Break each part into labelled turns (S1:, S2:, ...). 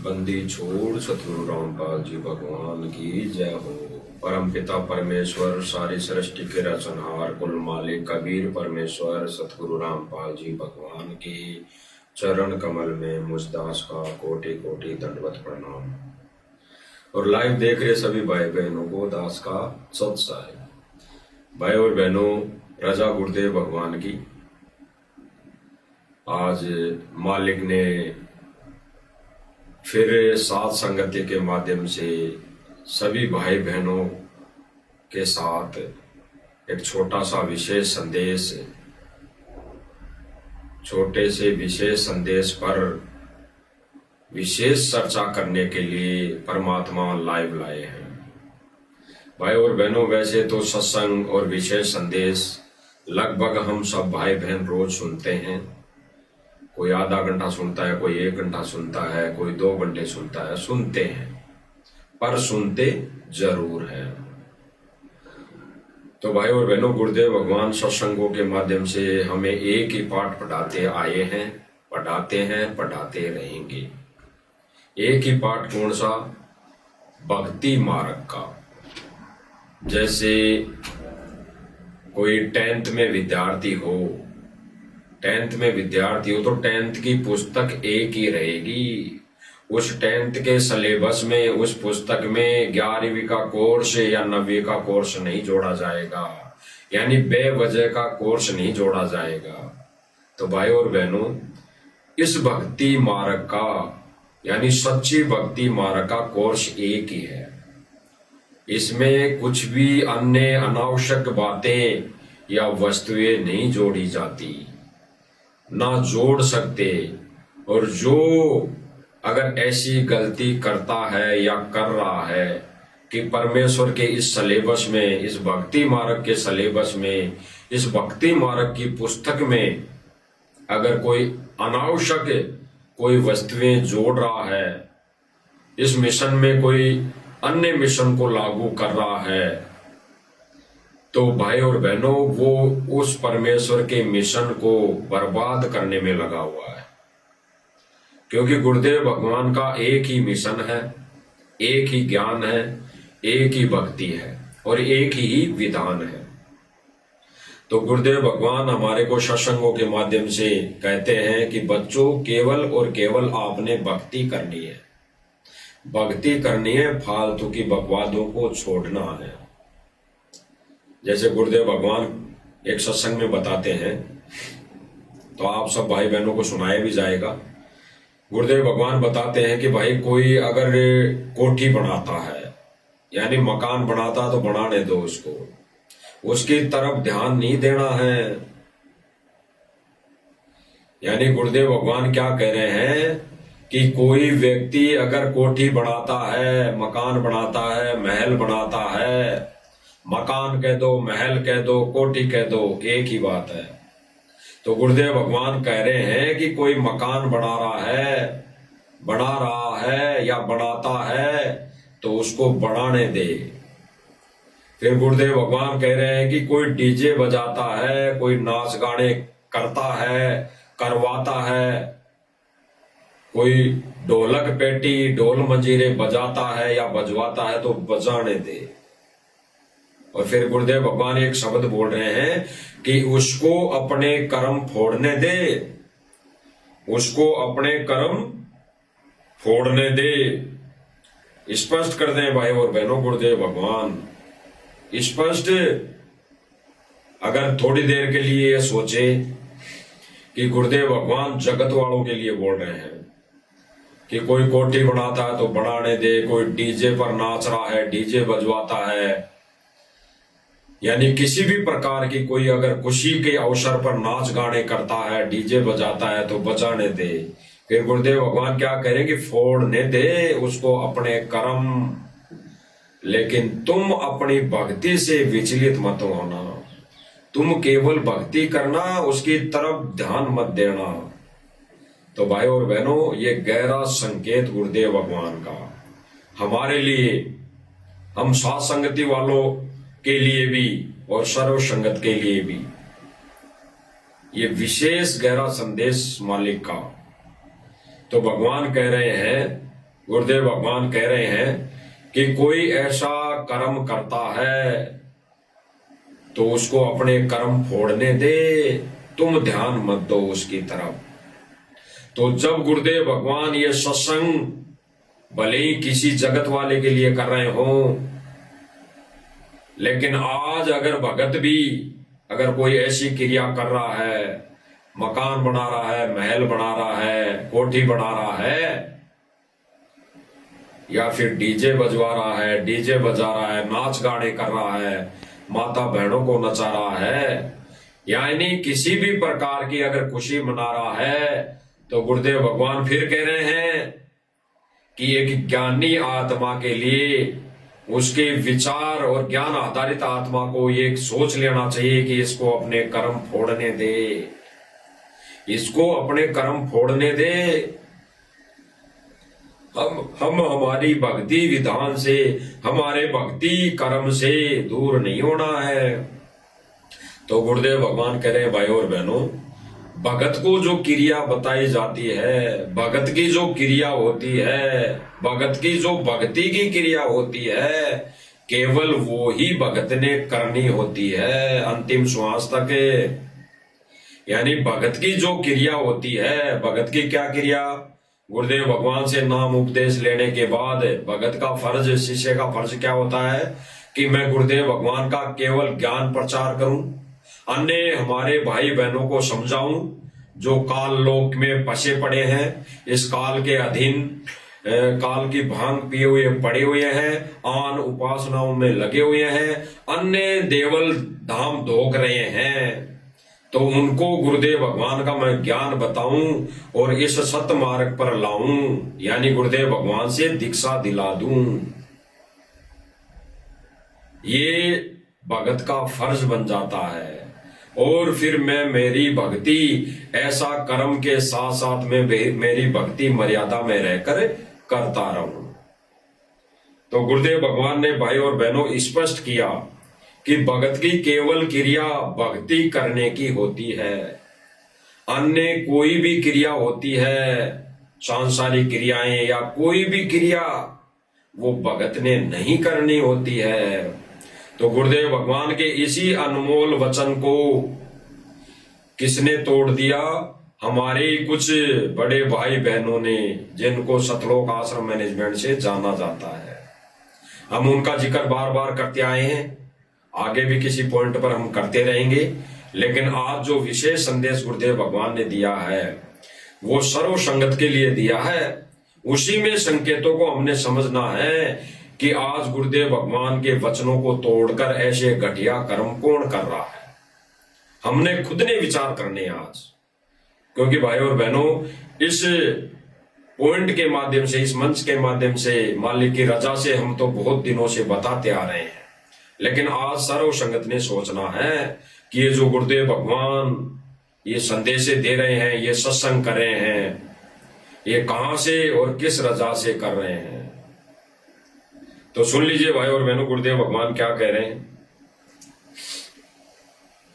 S1: बंदी छोड़ सतगुरु रामपाल जी भगवान की जय हो। परम पिता परमेश्वर सारी सृष्टि के रचनहार कुल मालिक कबीर परमेश्वर सतगुरु रामपाल जी भगवान की चरण कमल में मुझदास का कोटि कोटि दंडवत प्रणाम। और लाइव देख रहे सभी भाई बहनों को दास का सत्साई। भाई और बहनों, रजा गुरुदेव भगवान की आज मालिक ने फिर साथ संगति के माध्यम से सभी भाई बहनों के साथ एक छोटा सा विशेष संदेश, छोटे से विशेष संदेश पर विशेष चर्चा करने के लिए परमात्मा लाइव लाए हैं। भाई और बहनों, वैसे तो सत्संग और विशेष संदेश लगभग हम सब भाई बहन रोज सुनते हैं। कोई आधा घंटा सुनता है, कोई 1 घंटा सुनता है, कोई 2 घंटे सुनता है, सुनते हैं, पर सुनते जरूर हैं। तो भाई और बहनों, गुरुदेव भगवान सत्संगों के माध्यम से हमें एक ही पाठ पढ़ाते आए हैं, पढ़ाते हैं, पढ़ाते रहेंगे। एक ही पाठ कौन सा? भक्ति मार्ग का। जैसे कोई 10th में विद्यार्थी हो, 10th में विद्यार्थी हो तो 10th की पुस्तक एक ही रहेगी। उस 10th के सिलेबस में, उस पुस्तक में 11वीं का कोर्स या 9वीं का कोर्स नहीं जोड़ा जाएगा, यानी बेवजह का कोर्स नहीं जोड़ा जाएगा। तो भाई और बहनों, इस भक्ति मार्ग का यानी सच्ची भक्ति मार्ग का कोर्स एक ही है। इसमें कुछ भी अन्य अनावश्यक बातें या वस्तुएं नहीं जोड़ी जाती, ना जोड़ सकते। और जो अगर ऐसी गलती करता है या कर रहा है कि परमेश्वर के इस सिलेबस में, इस भक्ति मार्ग के सिलेबस में, इस भक्ति मार्ग की पुस्तक में अगर कोई अनावश्यक कोई वस्तुएं जोड़ रहा है, इस मिशन में कोई अन्य मिशन को लागू कर रहा है, तो भाई और बहनों, वो उस परमेश्वर के मिशन को बर्बाद करने में लगा हुआ है। क्योंकि गुरुदेव भगवान का एक ही मिशन है, एक ही ज्ञान है, एक ही भक्ति है और एक ही विधान है। तो गुरुदेव भगवान हमारे को सत्संगों के माध्यम से कहते हैं कि बच्चों, केवल और केवल आपने भक्ति करनी है, भक्ति करनी है, फालतू की बकवादों को छोड़ना है। जैसे गुरुदेव भगवान एक सत्संग में बताते हैं, तो आप सब भाई बहनों को सुनाया भी जाएगा। गुरुदेव भगवान बताते हैं कि भाई कोई अगर कोठी बनाता है, यानी मकान बनाता, तो बनाने दो उसको, उसकी तरफ ध्यान नहीं देना है। यानी गुरुदेव भगवान क्या कह रहे हैं कि कोई व्यक्ति अगर कोठी बनाता है, मकान बनाता है, महल बनाता है, मकान कह दो, महल कह दो, कोठी कह दो, एक ही बात है। तो गुरुदेव भगवान कह रहे हैं कि कोई मकान बना रहा है या बनाता है, तो उसको बनाने दे। फिर गुरुदेव भगवान कह रहे हैं कि कोई डीजे बजाता है, कोई नाच गाने करता है, करवाता है, कोई ढोलक पेटी, ढोल मंजीरे बजाता है या बजवाता है, तो बजाने दे। और फिर गुरुदेव भगवान एक शब्द बोल रहे हैं कि उसको अपने कर्म फोड़ने दे, उसको अपने कर्म फोड़ने दे। स्पष्ट कर दें भाई और बहनों, गुरुदेव भगवान स्पष्ट। अगर थोड़ी देर के लिए सोचे कि गुरुदेव भगवान जगत वालों के लिए बोल रहे हैं कि कोई कोठी बनाता है तो बनाने दे, कोई डीजे पर नाच रहा है, डीजे बजवाता है, यानी किसी भी प्रकार की कोई अगर खुशी के अवसर पर नाच गाने करता है, डीजे बजाता है, तो बजाने दे। फिर गुरुदेव भगवान क्या करेंगे? फोड़ने दे उसको अपने कर्म। लेकिन तुम अपनी भक्ति से विचलित मत होना, तुम केवल भक्ति करना, उसकी तरफ ध्यान मत देना। तो भाई और बहनों, ये गहरा संकेत गुरुदेव भगवान का हमारे लिए, हम साथ संगति वालों के लिए भी और सर्व संगत के लिए भी, ये विशेष गहरा संदेश मालिक का। तो भगवान कह रहे हैं गुरुदेव भगवान कह रहे हैं कि कोई ऐसा कर्म करता है तो उसको अपने कर्म फोड़ने दे, तुम ध्यान मत दो उसकी तरफ। तो जब गुरुदेव भगवान ये सत्संग भले ही किसी जगत वाले के लिए कर रहे हो, लेकिन आज अगर भगत भी अगर कोई ऐसी क्रिया कर रहा है, मकान बना रहा है, महल बना रहा है, कोठी बना रहा है, या फिर डीजे बजवा रहा है, डीजे बजा रहा है, नाच गाने कर रहा है, माता बहनों को नचा रहा है, यानी किसी भी प्रकार की अगर खुशी मना रहा है, तो गुरुदेव भगवान फिर कह रहे हैं कि एक ज्ञानी आत्मा के लिए उसके विचार और ज्ञान आधारित आत्मा को ये सोच लेना चाहिए कि इसको अपने कर्म फोड़ने दे, इसको अपने कर्म फोड़ने दे। हम हमारी भक्ति विधान से, हमारे भक्ति कर्म से दूर नहीं होना है। तो गुरुदेव भगवान कह रहे हैं भाई और बहनों, भगत को जो क्रिया बताई जाती है, भगत की जो क्रिया होती है, भगत की जो भक्ति की क्रिया होती है, केवल वो ही भगत ने करनी होती है अंतिम श्वास तक। यानी भगत की जो क्रिया होती है, भगत की क्या क्रिया? गुरुदेव भगवान से नाम उपदेश लेने के बाद भगत का फर्ज, शिष्य का फर्ज क्या होता है कि मैं गुरुदेव भगवान का केवल ज्ञान प्रचार करूं, अन्य हमारे भाई बहनों को समझाऊं जो काल लोक में फंसे पड़े हैं, इस काल के अधीन काल की भांग पिए हुए पड़े हुए हैं, आन उपासनाओं में लगे हुए हैं, अन्य देवल धाम धोक रहे हैं, तो उनको गुरुदेव भगवान का मैं ज्ञान बताऊं और इस सत्य मार्ग पर लाऊं, यानी गुरुदेव भगवान से दीक्षा दिला दूं। ये भगत का फर्ज बन जाता है। और फिर मैं मेरी भक्ति ऐसा कर्म के साथ साथ में मेरी भक्ति मर्यादा में रहकर करता रहूं। तो गुरुदेव भगवान ने भाई और बहनों स्पष्ट किया कि भगत की केवल क्रिया भक्ति करने की होती है, अन्य कोई भी क्रिया होती है, सांसारिक क्रियाएं या कोई भी क्रिया, वो भगत ने नहीं करनी होती है। तो गुरुदेव भगवान के इसी अनमोल वचन को किसने तोड़ दिया? हमारे कुछ बड़े भाई बहनों ने, जिनको सतलोक आश्रम मैनेजमेंट से जाना जाता है। हम उनका जिक्र बार बार करते आए हैं, आगे भी किसी पॉइंट पर हम करते रहेंगे, लेकिन आज जो विशेष संदेश गुरुदेव भगवान ने दिया है वो सर्व संगत के लिए दिया है। उसी में संकेतों को हमने समझना है कि आज गुरुदेव भगवान के वचनों को तोड़कर ऐसे घटिया कर्म कौन कर रहा है। हमने खुद ने विचार करने आज, क्योंकि भाई और बहनों इस पॉइंट के माध्यम से, इस मंच के माध्यम से, मालिक की रजा से हम तो बहुत दिनों से बताते आ रहे हैं, लेकिन आज सर्व संगत ने सोचना है कि ये जो गुरुदेव भगवान ये संदेश दे रहे हैं, ये सत्संग कर रहे हैं, ये कहां से और किस रजा से कर रहे हैं। तो सुन लीजिए भाई और बहनों, गुरुदेव भगवान क्या कह रहे हैं।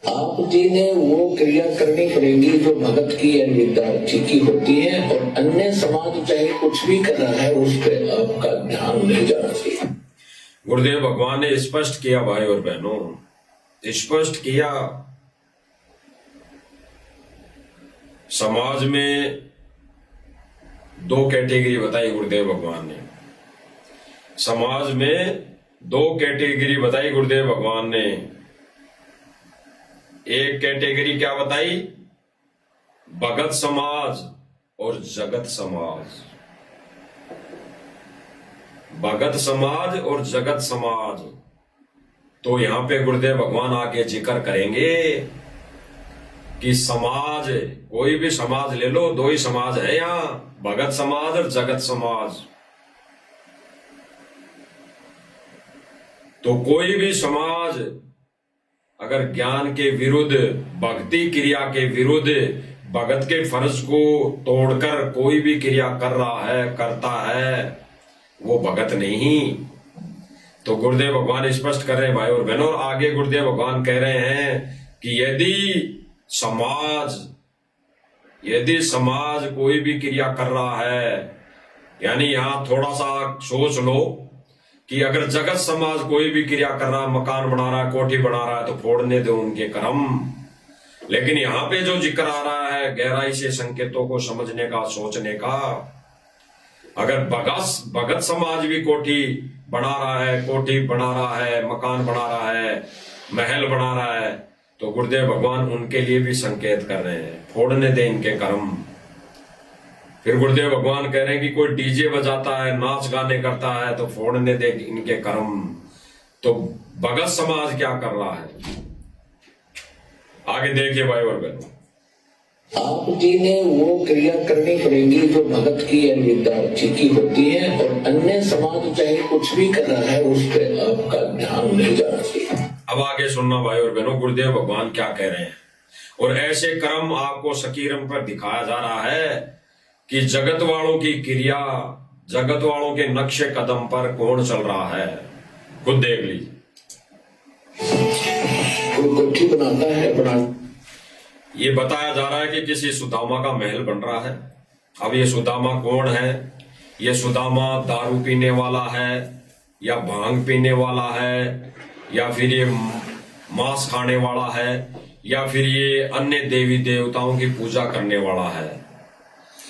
S2: आप जी ने वो क्रिया करनी पड़ेगी जो भगत की या विद्यार्थी की होती है, और अन्य समाज चाहे कुछ भी कर रहा है उस पर आपका ध्यान नहीं जाना चाहिए।
S1: गुरुदेव भगवान ने स्पष्ट किया भाई और बहनों, स्पष्ट किया। समाज में दो कैटेगरी बताई गुरुदेव भगवान ने, समाज में दो कैटेगरी बताई गुरुदेव भगवान ने। एक कैटेगरी क्या बताई? भगत समाज और जगत समाज। भगत समाज और जगत समाज। तो यहां पे गुरुदेव भगवान आगे जिक्र करेंगे कि समाज, कोई भी समाज ले लो, दो ही समाज है यहां, भगत समाज और जगत समाज। तो कोई भी समाज अगर ज्ञान के विरुद्ध, भक्ति क्रिया के विरुद्ध, भगत के फर्ज को तोड़कर कोई भी क्रिया कर रहा है, करता है, वो भगत नहीं। तो गुरुदेव भगवान स्पष्ट कर रहे हैं भाई और बहनों, और आगे गुरुदेव भगवान कह रहे हैं कि यदि समाज कोई भी क्रिया कर रहा है यानी यहां थोड़ा सा सोच लो कि अगर जगत समाज कोई भी क्रिया कर रहा है, मकान बना रहा है, कोठी बना रहा है, तो फोड़ने दो उनके कर्म। लेकिन यहां पे जो जिक्र आ रहा है गहराई से संकेतों को समझने का, सोचने का, अगर भगत समाज भी कोठी बना रहा है, कोठी बना रहा है, मकान बना रहा है, महल बना रहा है, तो गुरुदेव भगवान उनके लिए भी संकेत कर रहे हैं, फोड़ने दे इनके कर्म। फिर गुरुदेव भगवान कह रहे हैं कि कोई डीजे बजाता है, नाच गाने करता है, तो फोड़ने दे इनके कर्म। तो भगत समाज क्या कर रहा है, आगे देखिए भाई और बहनों।
S2: आप जी ने वो क्रिया करनी पड़ेगी जो भगत की या विद्यार्थी की होती है, और अन्य समाज चाहे कुछ भी कर रहा है उस पर आपका ध्यान नहीं जाना चाहिए।
S1: अब आगे सुनना भाई और बहनों, गुरुदेव भगवान क्या कह रहे हैं। और ऐसे कर्म आपको सकीरम पर दिखाया जा रहा है कि जगत वालों की क्रिया, जगत वालों के नक्शे कदम पर कौन चल रहा है, खुद देख लीजिए।
S2: कोई कोठी बनाता है,
S1: ये बताया जा रहा है कि किसी सुदामा का महल बन रहा है। अब ये सुदामा कौन है? ये सुदामा दारू पीने वाला है, या भांग पीने वाला है, या फिर ये मांस खाने वाला है, या फिर ये अन्य देवी देवताओं की पूजा करने वाला है।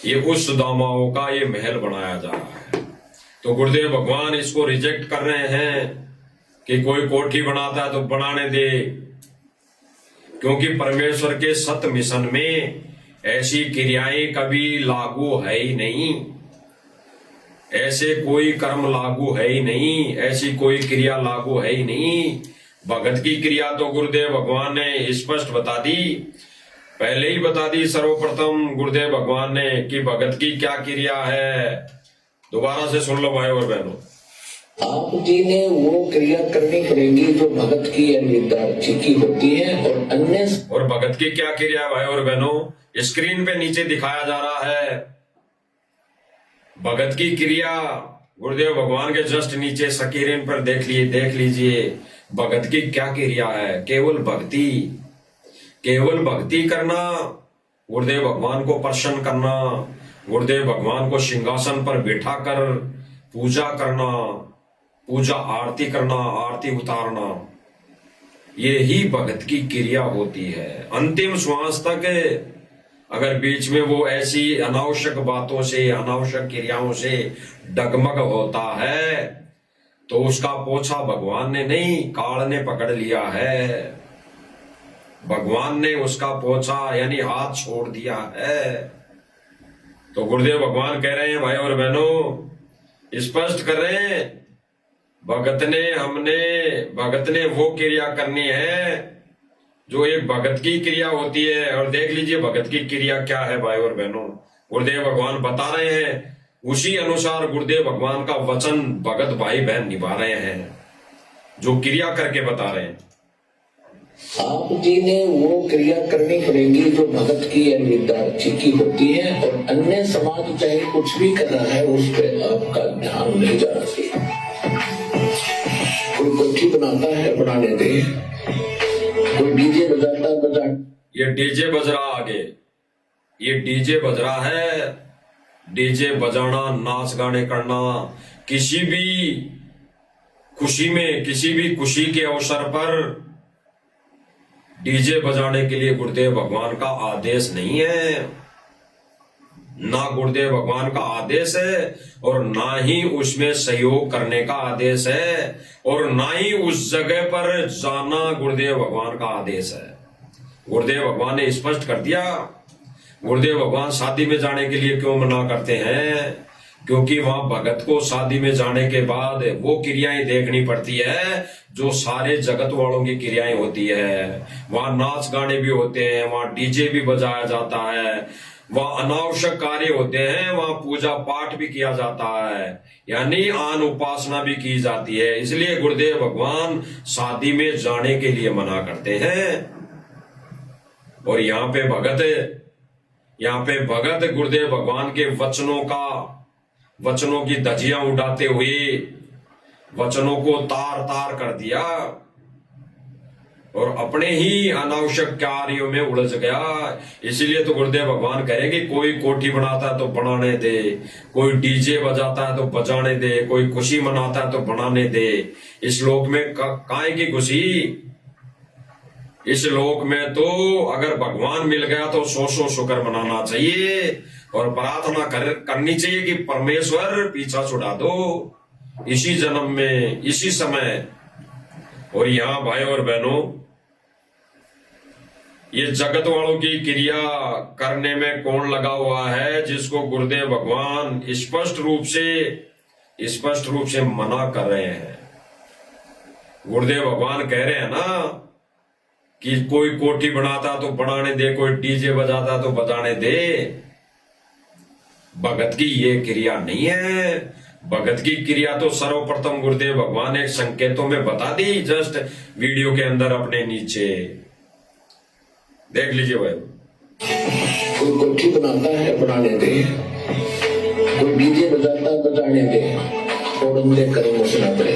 S1: ये उस सुदामाओं का ये महल बनाया जा रहा है। तो गुरुदेव भगवान इसको रिजेक्ट कर रहे हैं कि कोई कोठी बनाता है तो बनाने दे, क्योंकि परमेश्वर के सत मिशन में ऐसी क्रियाएं कभी लागू है ही नहीं, ऐसे कोई कर्म लागू है ही नहीं, ऐसी कोई क्रिया लागू है ही नहीं। भगत की क्रिया तो गुरुदेव भगवान ने स्पष्ट बता दी, पहले ही बता दी सर्वप्रथम गुरुदेव भगवान ने कि भगत की क्या क्रिया है। दोबारा से सुन लो भाई और बहनों।
S2: आप जी ने वो क्रिया करनी पड़ेगी जो भगत की या विद्यार्थी की होती है, और
S1: भगत की क्या क्रिया भाई और बहनों, स्क्रीन पे नीचे दिखाया जा रहा है। भगत की क्रिया गुरुदेव भगवान के जस्ट नीचे स्क्रीन पर देख लीजिए भगत की क्या क्रिया है। केवल भक्ति, केवल भक्ति करना, गुरुदेव भगवान को प्रसन्न करना, गुरुदेव भगवान को सिंहासन पर बैठा कर पूजा करना, पूजा आरती करना, आरती उतारना, ये ही भगत की क्रिया होती है। अंतिम श्वास तक अगर बीच में वो ऐसी अनावश्यक बातों से, अनावश्यक क्रियाओं से डगमग होता है तो उसका पोछा भगवान ने नहीं, काल ने पकड़ लिया है। भगवान ने उसका पोछा यानी हाथ छोड़ दिया है। तो गुरुदेव भगवान कह रहे हैं भाई और बहनों, स्पष्ट कर रहे हैं, भगत ने वो क्रिया करनी है जो एक भगत की क्रिया होती है। और देख लीजिए भगत की क्रिया क्या है भाई और बहनों, गुरुदेव भगवान बता रहे हैं, उसी अनुसार गुरुदेव भगवान का वचन भगत भाई बहन निभा रहे हैं, जो क्रिया करके बता रहे हैं।
S2: आप जी ने वो क्रिया करनी पड़ेगी जो भगत की या विद्यार्थी की होती है, और अन्य समाज चाहे कुछ भी कर रहा है उस पर आपका ध्यान नहीं जाना चाहिए। कोई कोठी बनाता है, बनाने दे। कोई डीजे बजाता है, बजा।
S1: ये डीजे बज रहा, आगे ये डीजे बज रहा है। डीजे बजाना, नाच गाने करना, किसी भी खुशी में, किसी भी खुशी के अवसर पर डीजे बजाने के लिए गुरुदेव भगवान का आदेश नहीं है, ना गुरुदेव भगवान का आदेश है, और ना ही उसमें सहयोग करने का आदेश है, और ना ही उस जगह पर जाना गुरुदेव भगवान का आदेश है। गुरुदेव भगवान ने स्पष्ट कर दिया। गुरुदेव भगवान शादी में जाने के लिए क्यों मना करते हैं? क्योंकि वहां भगत को शादी में जाने के बाद वो क्रियाएं देखनी पड़ती है जो सारे जगत वालों की क्रियाएं होती है। वहां नाच गाने भी होते हैं, वहां डीजे भी बजाया जाता है, वहां अनावश्यक कार्य होते हैं, वहां पूजा पाठ भी किया जाता है, यानी आन उपासना भी की जाती है। इसलिए गुरुदेव भगवान शादी में जाने के लिए मना करते हैं। और यहाँ पे भगत गुरुदेव भगवान के वचनों की धज्जियां उड़ाते हुए वचनों को तार तार कर दिया। और अपने ही अनावश्यक कार्यों में उलझ गया। इसीलिए तो गुरुदेव भगवान कहेंगे कोई कोठी बनाता है तो बनाने दे, कोई डीजे बजाता है तो बजाने दे, कोई खुशी मनाता है तो बनाने दे। इस लोक में काहे की खुशी? इस लोक में तो अगर भगवान मिल गया तो सौ शुक्र मनाना चाहिए और प्रार्थना करनी चाहिए कि परमेश्वर पीछा छुड़ा दो इसी जन्म में, इसी समय। और यहाँ भाई और बहनों, ये जगत वालों की क्रिया करने में कौन लगा हुआ है? जिसको गुरुदेव भगवान स्पष्ट रूप से मना कर रहे हैं। गुरुदेव भगवान कह रहे हैं ना कि कोई कोठी बनाता तो बनाने दे, कोई डीजे बजाता तो बजाने दे। भगत की ये क्रिया नहीं है। भगत की क्रिया तो सर्वप्रथम गुरुदेव भगवान ने संकेतों में बता दी, जस्ट वीडियो के अंदर अपने नीचे देख लीजिए भाई।
S2: कोई कोठी बनाता है बनाने दे, कोई डीजे बजाता है बजाने दे, फोड़न दे कर्म सुना दे।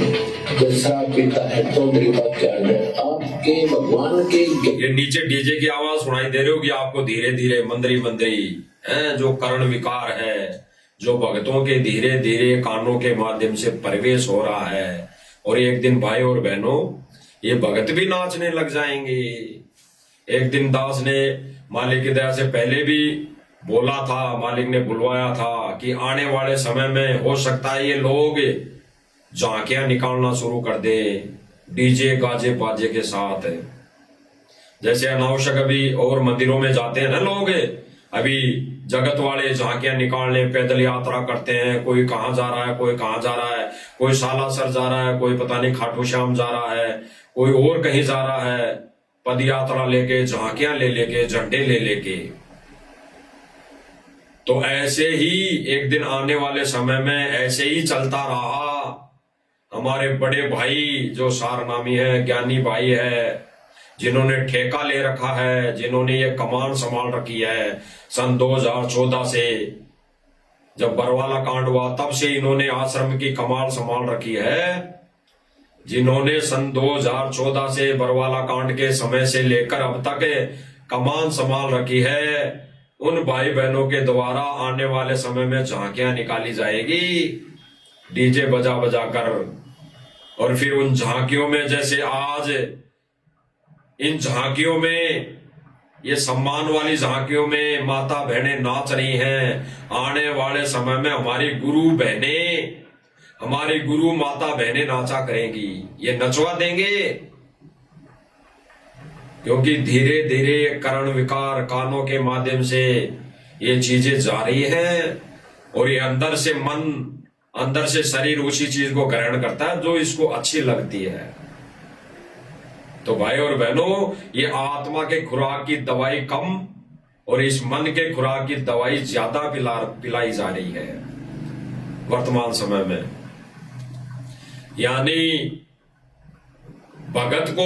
S2: जैसा पीता है तो मेरी बात क्या है, आपके भगवान के
S1: ये नीचे डीजे की आवाज सुनाई दे रही होगी आपको, धीरे धीरे मंदरी है, जो कर्ण विकार है, जो भक्तों के धीरे धीरे कानों के माध्यम से प्रवेश हो रहा है। और एक दिन भाई और बहनों, ये भगत भी नाचने लग जाएंगे। एक दिन दास ने मालिक की दया से पहले भी बोला था, मालिक ने बुलवाया था कि आने वाले समय में हो सकता है ये लोग झांकियां निकालना शुरू कर दे डीजे गाजे बाजे के साथ। जैसे अनावश्यक अभी और मंदिरों में जाते हैं ना लोग, अभी जगत वाले झांकियां निकालने पैदल यात्रा करते हैं। कोई कहाँ जा रहा है, कोई कहाँ जा रहा है, कोई सालासर जा रहा है, कोई पता नहीं खाटू श्याम जा रहा है, कोई और कहीं जा रहा है, पद यात्रा लेके, झांकियां ले लेके, झंडे ले लेके। तो ऐसे ही एक दिन आने वाले समय में ऐसे ही चलता रहा। हमारे बड़े भाई जो सारनामी है, ज्ञानी भाई है, जिन्होंने ठेका ले रखा है, जिन्होंने ये कमान संभाल रखी है सन 2014 से, जब बरवाला कांड हुआ तब से इन्होंने आश्रम की कमान संभाल रखी है। जिन्होंने सन 2014 से बरवाला कांड के समय से लेकर अब तक कमान संभाल रखी है, उन भाई बहनों के द्वारा आने वाले समय में झांकियां निकाली जाएगी डीजे बजा बजा कर। और फिर उन झांकियों में, जैसे आज इन झांकियों में, ये सम्मान वाली झांकियों में माता बहनें नाच रही हैं, आने वाले समय में हमारी गुरु बहनें, हमारी गुरु माता बहनें नाचा करेंगी, ये नचवा देंगे। क्योंकि धीरे धीरे कर्ण विकार कानों के माध्यम से ये चीजें जा रही हैं और ये अंदर से मन, अंदर से शरीर उसी चीज को ग्रहण करता है जो इसको अच्छी लगती है। तो भाई और बहनों, ये आत्मा के खुराक की दवाई कम और इस मन के खुराक की दवाई ज्यादा पिलाई जा रही है वर्तमान समय में। यानी भगत को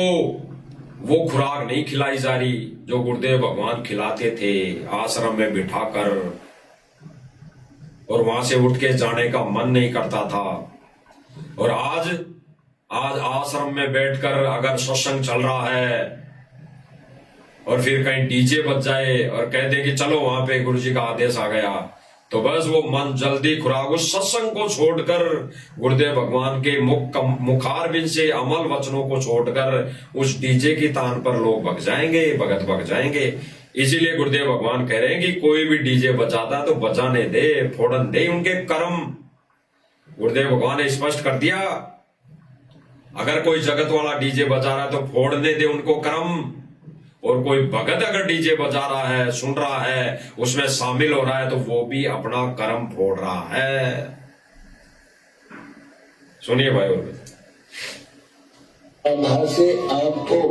S1: वो खुराक नहीं खिलाई जा रही जो गुरुदेव भगवान खिलाते थे आश्रम में बिठाकर, और वहां से उठ के जाने का मन नहीं करता था। और आज आश्रम में बैठकर अगर सत्संग चल रहा है और फिर कहीं डीजे बज जाए और कह दे कि चलो वहां पे गुरुजी का आदेश आ गया, तो बस वो मन जल्दी खुराक, उस सत्संग को छोड़कर, गुरुदेव भगवान के मुखारबिंद से अमल वचनों को छोड़कर उस डीजे की तान पर लोग भग जाएंगे, भगत भग जाएंगे। इसीलिए गुरुदेव भगवान कह रहे हैं कि कोई भी डीजे बजाता तो बजाने दे, फोड़न दे उनके कर्म। गुरुदेव भगवान ने स्पष्ट कर दिया, अगर कोई जगत वाला डीजे बजा रहा है तो फोड़ने दे उनको कर्म, और कोई भगत अगर डीजे बजा रहा है, सुन रहा है, उसमें शामिल हो रहा है, तो वो भी अपना कर्म फोड़ रहा है। सुनिए भाई,
S2: आधार से आपको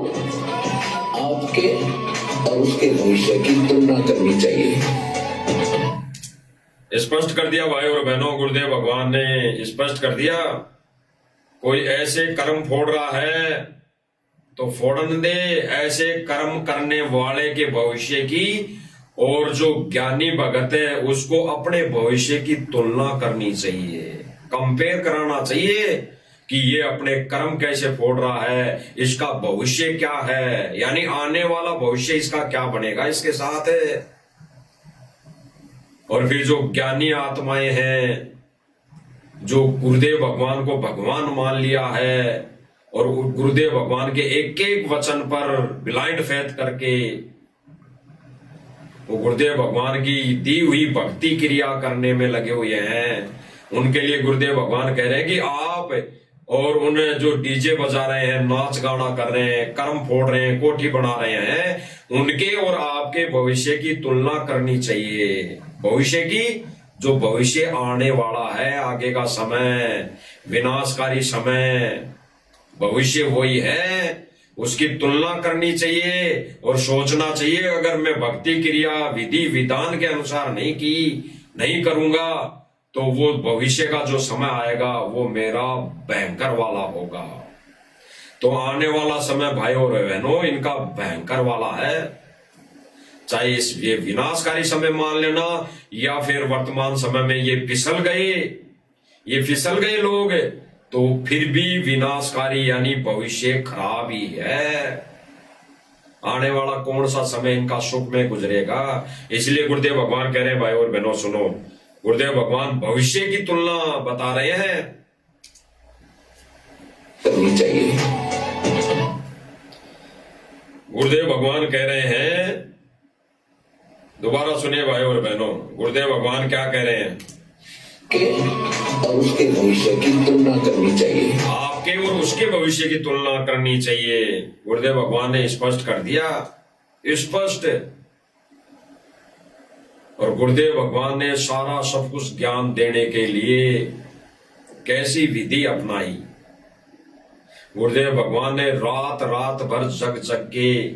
S2: आपके और उसके भविष्य की तुलना करनी चाहिए।
S1: स्पष्ट कर दिया भाई और बहनों, गुरुदेव भगवान ने स्पष्ट कर दिया, कोई ऐसे कर्म फोड़ रहा है तो फोड़न दे ऐसे कर्म करने वाले के भविष्य की, और जो ज्ञानी भगत है उसको अपने भविष्य की तुलना करनी चाहिए, कंपेयर कराना चाहिए कि ये अपने कर्म कैसे फोड़ रहा है, इसका भविष्य क्या है, यानी आने वाला भविष्य इसका क्या बनेगा इसके साथ। और फिर जो ज्ञानी आत्माएं हैं, जो गुरुदेव भगवान को भगवान मान लिया है और गुरुदेव भगवान के एक एक वचन पर ब्लाइंड फेथ करके वो गुरुदेव भगवान की दी हुई भक्ति क्रिया करने में लगे हुए हैं, उनके लिए गुरुदेव भगवान कह रहे हैं कि आप और उन्हें जो डीजे बजा रहे हैं, नाच गाना कर रहे हैं, कर्म फोड़ रहे हैं, कोठी बना रहे हैं, उनके और आपके भविष्य की तुलना करनी चाहिए। भविष्य की, जो भविष्य आने वाला है, आगे का समय, विनाशकारी समय, भविष्य वही है, उसकी तुलना करनी चाहिए और सोचना चाहिए अगर मैं भक्ति क्रिया विधि विधान के अनुसार नहीं करूंगा तो वो भविष्य का जो समय आएगा वो मेरा भयंकर वाला होगा। तो आने वाला समय भाई और बहनों इनका भयंकर वाला है, चाहे इस ये विनाशकारी समय मान लेना या फिर वर्तमान समय में ये फिसल गए लोग, तो फिर भी विनाशकारी यानी भविष्य खराब ही है। आने वाला कौन सा समय इनका सुख में गुजरेगा। इसलिए गुरुदेव भगवान कह रहे हैं भाई और बहनों सुनो, गुरुदेव भगवान भविष्य की तुलना बता रहे हैं,
S2: करनी चाहिए।
S1: गुरुदेव भगवान कह रहे हैं, दोबारा सुनिए भाई और बहनों, गुरुदेव भगवान क्या कह रहे हैं
S2: के और उसके भविष्य की तुलना करनी चाहिए।
S1: आपके और उसके भविष्य की तुलना करनी चाहिए। गुरुदेव भगवान ने स्पष्ट कर दिया, स्पष्ट। और गुरुदेव भगवान ने सारा सब कुछ ज्ञान देने के लिए कैसी विधि अपनाई। गुरुदेव भगवान ने रात रात भर जग के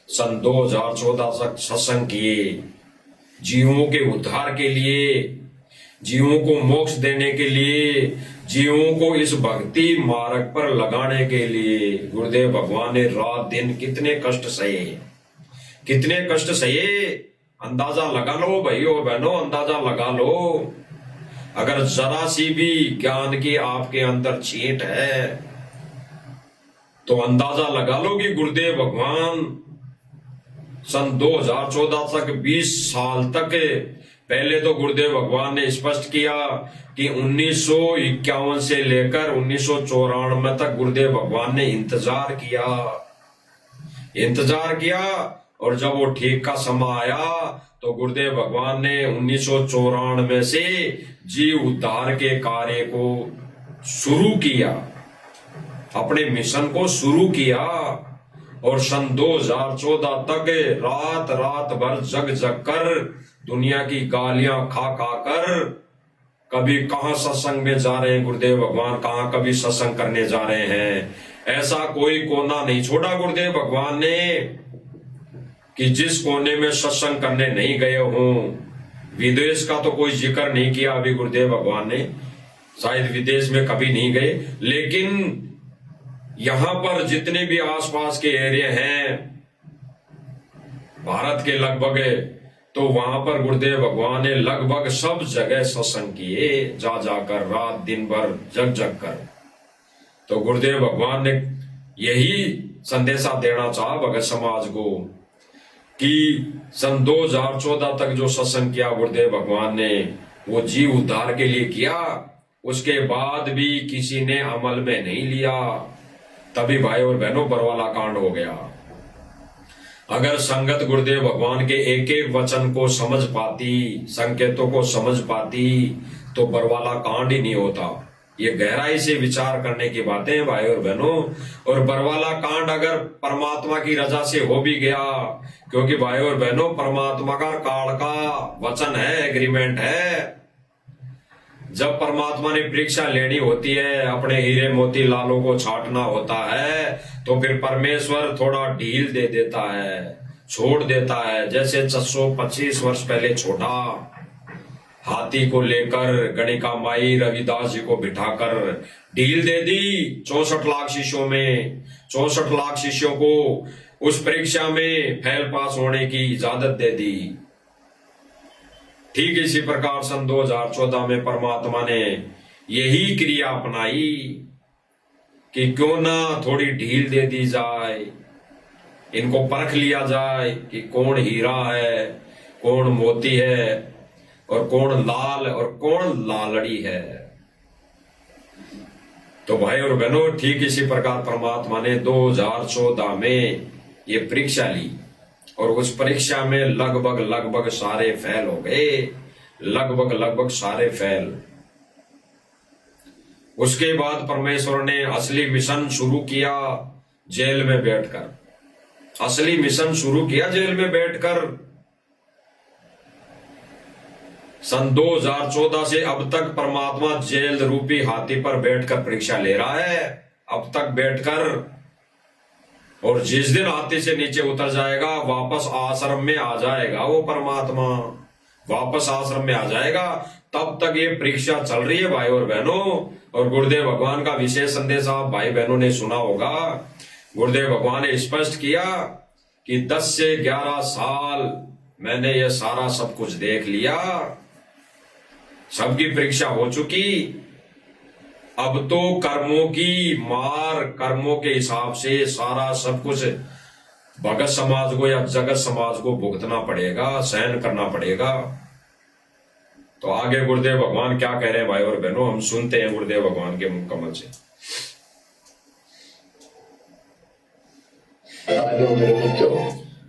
S1: सन 2014 तक सत्संग किए, जीवों के उद्धार के लिए, जीवों को मोक्ष देने के लिए, जीवों को इस भक्ति मार्ग पर लगाने के लिए गुरुदेव भगवान ने रात दिन कितने कष्ट सहे, अंदाजा लगा लो भाइयों बहनों, अंदाजा लगा लो। अगर जरा सी भी ज्ञान की आपके अंदर छींट है तो अंदाजा लगा लो कि गुरुदेव भगवान सन 2014 तक 20 साल तक, पहले तो गुरुदेव भगवान ने स्पष्ट किया कि 1951 से लेकर 1994 तक गुरुदेव भगवान ने इंतजार किया और जब वो ठीक का समय आया तो गुरुदेव भगवान ने 1994 से जीव उद्धार के कार्य को शुरू किया, अपने मिशन को शुरू किया और सन 2014 तक रात रात भर जग कर दुनिया की गालियां खा कर, कभी कहां सत्संग में जा रहे हैं गुरुदेव भगवान, कहां कभी सत्संग करने जा रहे हैं, ऐसा कोई कोना नहीं छोड़ा गुरुदेव भगवान ने कि जिस कोने में सत्संग करने नहीं गए हों। विदेश का तो कोई जिक्र नहीं किया अभी गुरुदेव भगवान ने, शायद विदेश में कभी नहीं गए, लेकिन यहां पर जितने भी आसपास के एरिया हैं भारत के लगभग, तो वहां पर गुरुदेव भगवान ने लगभग सब जगह सत्संग किए, जाकर रात दिन भर जग कर। तो गुरुदेव भगवान ने यही संदेशा देना चाहा भगत समाज को कि सन 2014 तक जो सत्संग किया गुरुदेव भगवान ने वो जीव उद्धार के लिए किया, उसके बाद भी किसी ने अमल में नहीं लिया, तभी भाई और बहनों बरवाला कांड हो गया। अगर संगत गुरुदेव भगवान के एक एक वचन को समझ पाती, संकेतों को समझ पाती, तो बरवाला कांड ही नहीं होता। ये गहराई से विचार करने की बातें हैं भाई और बहनों। और बरवाला कांड अगर परमात्मा की रजा से हो भी गया, क्योंकि भाई और बहनों परमात्मा का काल का वचन है, एग्रीमेंट है। जब परमात्मा ने परीक्षा लेनी होती है, अपने हीरे मोती लालों को छांटना होता है, तो फिर परमेश्वर थोड़ा ढील दे देता है, छोड़ देता है। जैसे 625 वर्ष पहले छोटा हाथी को लेकर गणिका माई रविदास जी को बिठाकर ढील दे दी 64 लाख शिष्यों में, 64 लाख शिष्यों को उस परीक्षा में फेल पास होने की इजाजत दे दी। ठीक इसी प्रकार सन 2014 में परमात्मा ने यही क्रिया अपनाई कि क्यों ना थोड़ी ढील दे दी जाए, इनको परख लिया जाए कि कौन हीरा है, कौन मोती है, और कौन लाल और कौन लालड़ी है। तो भाई और बहनों, ठीक इसी प्रकार परमात्मा ने 2014 में ये परीक्षा ली, और उस परीक्षा में लगभग सारे फेल हो गए, लगभग सारे फेल। उसके बाद परमेश्वर ने असली मिशन शुरू किया जेल में बैठकर, असली मिशन शुरू किया जेल में बैठकर। सन 2014 से अब तक परमात्मा जेल रूपी हाथी पर बैठकर परीक्षा ले रहा है, अब तक बैठकर। और जिस दिन हाथी से नीचे उतर जाएगा, वापस आश्रम में आ जाएगा, वो परमात्मा वापस आश्रम में आ जाएगा, तब तक ये परीक्षा चल रही है भाई और बहनों। और गुरुदेव भगवान का विशेष संदेश आप भाई बहनों ने सुना होगा। गुरुदेव भगवान ने स्पष्ट किया कि 10 से 11 साल मैंने ये सारा सब कुछ देख लिया, सबकी परीक्षा हो चुकी। अब तो कर्मों की मार, कर्मों के हिसाब से सारा सब कुछ भगत समाज को या जगत समाज को भुगतना पड़ेगा, सहन करना पड़ेगा। तो आगे गुरुदेव भगवान क्या कह रहे हैं भाई और बहनों, हम सुनते हैं गुरुदेव भगवान के मुख कमल से।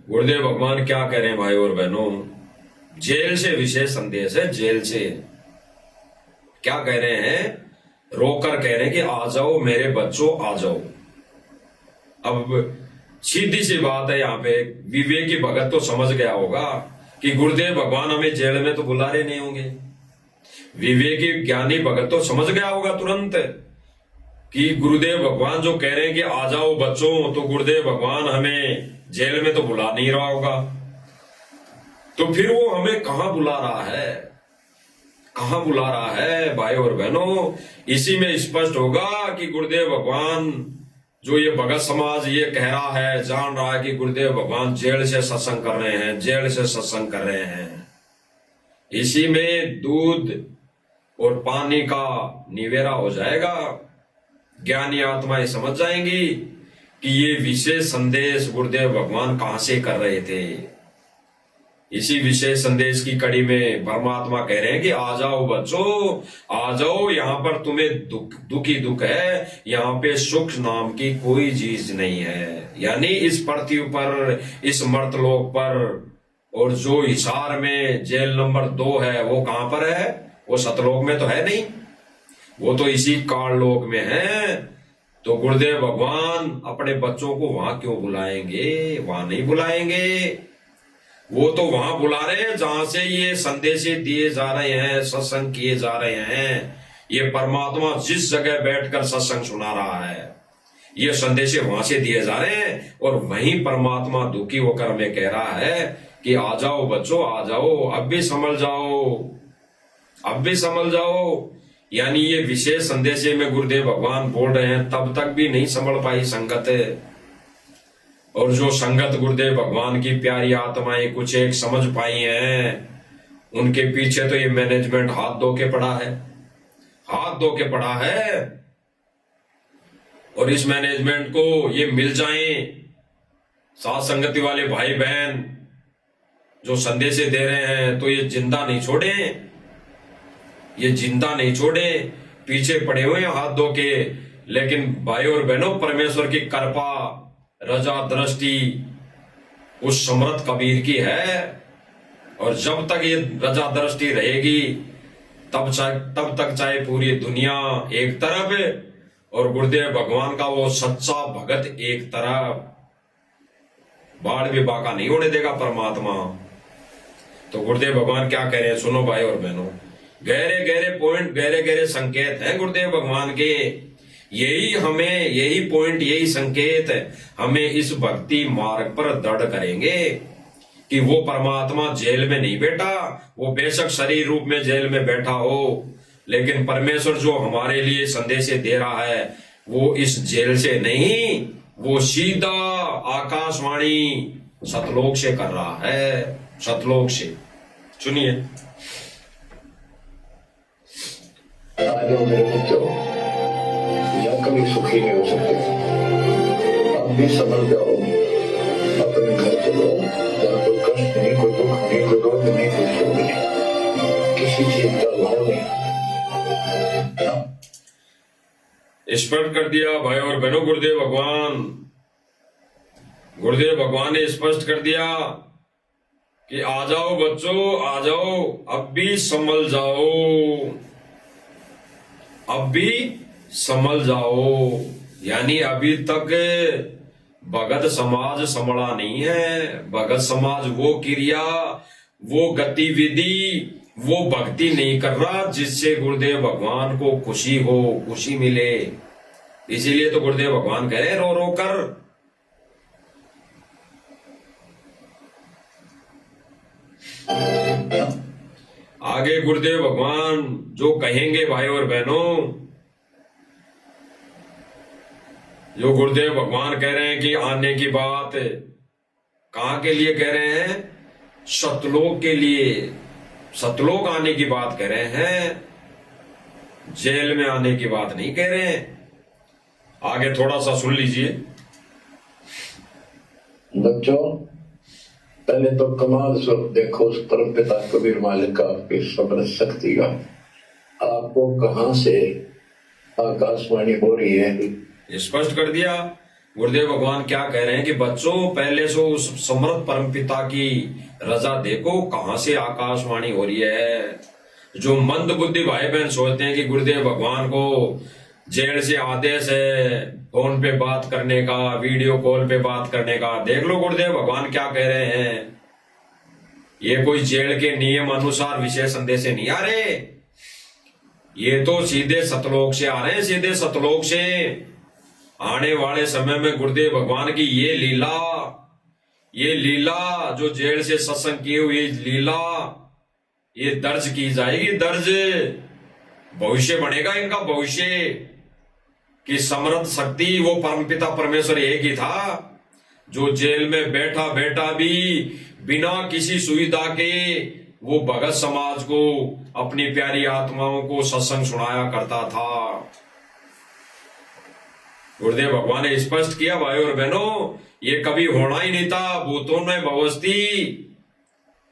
S1: गुरुदेव भगवान क्या कह रहे हैं भाई और बहनों, जेल से विशेष संदेश है। जेल से क्या कह रहे हैं, रोकर कह रहे हैं कि आ जाओ मेरे बच्चों, आ जाओ। अब सीधी सी बात है, यहाँ पे विवेकी भगत तो समझ गया होगा कि गुरुदेव भगवान हमें जेल में तो बुला रहे नहीं होंगे। विवेकी ज्ञानी भगत तो समझ गया होगा तुरंत कि गुरुदेव भगवान जो कह रहे हैं कि आ जाओ बच्चों, तो गुरुदेव भगवान हमें जेल में तो बुला नहीं रहा होगा। तो फिर वो हमें कहां बुला रहा है, कहां बुला रहा है भाई और बहनों। इसी में स्पष्ट होगा कि गुरुदेव भगवान जो ये भगत समाज ये कह रहा है, जान रहा है कि गुरुदेव भगवान जेल से सत्संग कर रहे हैं, जेल से सत्संग कर रहे हैं। इसी में दूध और पानी का निवेरा हो जाएगा। ज्ञानी आत्माएं समझ जाएंगी कि ये विशेष संदेश गुरुदेव भगवान कहां से कर रहे थे। इसी विशेष संदेश की कड़ी में परमात्मा कह रहे हैं कि आ जाओ बच्चों, आ जाओ, यहाँ पर तुम्हें दुख ही दुख है, यहाँ पे सुख नाम की कोई चीज नहीं है। यानी इस पृथ्वी पर, इस मर्तलोक पर, और जो हिसार में जेल नंबर 2 है वो कहां पर है, वो सतलोक में तो है नहीं, वो तो इसी काल लोक में है। तो गुरुदेव भगवान अपने बच्चों को वहां क्यों बुलाएंगे, वहां नहीं बुलाएंगे। वो तो वहां बुला रहे हैं जहां से ये संदेश दिए जा रहे हैं, सत्संग किए जा रहे हैं। ये परमात्मा जिस जगह बैठकर सत्संग सुना रहा है, ये संदेश वहां से दिए जा रहे हैं। और वहीं परमात्मा दुखी होकर हमें कह रहा है कि आ जाओ बच्चों, आ जाओ, अब भी संभल जाओ, अब भी संभल जाओ। यानी ये विशेष संदेश में गुरुदेव भगवान बोल रहे हैं, तब तक भी नहीं संभल पाई संगत। और जो संगत गुरुदेव भगवान की प्यारी आत्माएं कुछ एक समझ पाई हैं, उनके पीछे तो ये मैनेजमेंट हाथ धो के पड़ा है, हाथ धो के पड़ा है। और इस मैनेजमेंट को ये मिल जाए साथ संगति वाले भाई बहन जो संदेश दे रहे हैं, तो ये जिंदा नहीं छोड़े, ये जिंदा नहीं छोड़े, पीछे पड़े हुए हैं हाथ धो के। लेकिन भाई और बहनों, परमेश्वर की कृपा, रजा दृष्टि उस समर्थ कबीर की है। और जब तक ये रजा दृष्टि रहेगी, तब तक चाहे पूरी दुनिया एक तरफ और गुरुदेव भगवान का वो सच्चा भगत एक तरफ, बाढ़ भी बाका नहीं होने देगा परमात्मा। तो गुरुदेव भगवान क्या कह रहे हैं, सुनो भाई और बहनों। गहरे गहरे पॉइंट, गहरे गहरे संकेत हैं गुरुदेव भगवान के। यही पॉइंट, यही संकेत हमें इस भक्ति मार्ग पर दृढ़ करेंगे कि वो परमात्मा जेल में नहीं बैठा। वो बेशक शरीर रूप में जेल में बैठा हो, लेकिन परमेश्वर जो हमारे लिए संदेश दे रहा है, वो इस जेल से नहीं, वो सीधा आकाशवाणी सतलोक से कर रहा है, सतलोक से। सुनिए।
S2: मेरे बच्चों, यह कभी सुखी नहीं हो सकते। आप भी समझ जाओ, अपने घर चलो, जहाँ कोई कष्ट नहीं, कोई दुख नहीं, कोई रोग नहीं, कोई शोक नहीं, किसी चीज का अभाव नहीं।
S1: स्पष्ट कर दिया भाई और बहनों गुरुदेव भगवान ने स्पष्ट कर दिया कि आ जाओ बच्चों, आ जाओ, अब भी संभल जाओ, अब भी संभल जाओ। यानी अभी तक भगत समाज संभला नहीं है। भगत समाज वो क्रिया, वो गतिविधि, वो भक्ति नहीं कर रहा जिससे गुरुदेव भगवान को खुशी हो, खुशी मिले। इसीलिए तो गुरुदेव भगवान कह रहे रो रो कर। आगे गुरुदेव भगवान जो कहेंगे भाई और बहनों, जो गुरुदेव भगवान कह रहे हैं कि आने की बात कहां के लिए कह रहे हैं? सतलोक के लिए। सतलोक आने की बात कह रहे हैं, जेल में आने की बात नहीं कह रहे हैं। आगे थोड़ा सा सुन लीजिए
S2: बच्चों। पहले तो कमाल स्वरूप देखो उस परम पिता कबीर मालिक का, आपकी समझ शक्ति का। आपको कहां से आकाशवाणी हो रही है,
S1: स्पष्ट कर दिया। गुरुदेव भगवान क्या कह रहे हैं कि बच्चों पहले से उस समर्थ परम पिता की रजा देखो, कहां से आकाशवाणी हो रही है। जो मंद बुद्धि भाई बहन सोचते हैं कि गुरुदेव भगवान को जेल से आदेश है फोन पे बात करने का, वीडियो कॉल पे बात करने का, देख लो गुरुदेव भगवान क्या कह रहे हैं। ये कोई जेल के नियम अनुसार विशेष संदेश से नहीं आ रहे, ये तो सीधे सतलोक से आ रहे हैं, सीधे सतलोक से। आने वाले समय में गुरुदेव भगवान की ये लीला जो जेल से सत्संग की हुई लीला, ये दर्ज की जाएगी, दर्ज। भविष्य बनेगा इनका, भविष्य की समर्थ शक्ति वो परमपिता परमेश्वर एक ही था, जो जेल में बैठा बैठा भी बिना किसी सुविधा के वो भगत समाज को, अपनी प्यारी आत्माओं को सत्संग सुनाया करता था। गुरुदेव भगवान ने स्पष्ट किया भाई और बहनों, ये कभी होना ही नहीं था, भूतों में भवस्ती।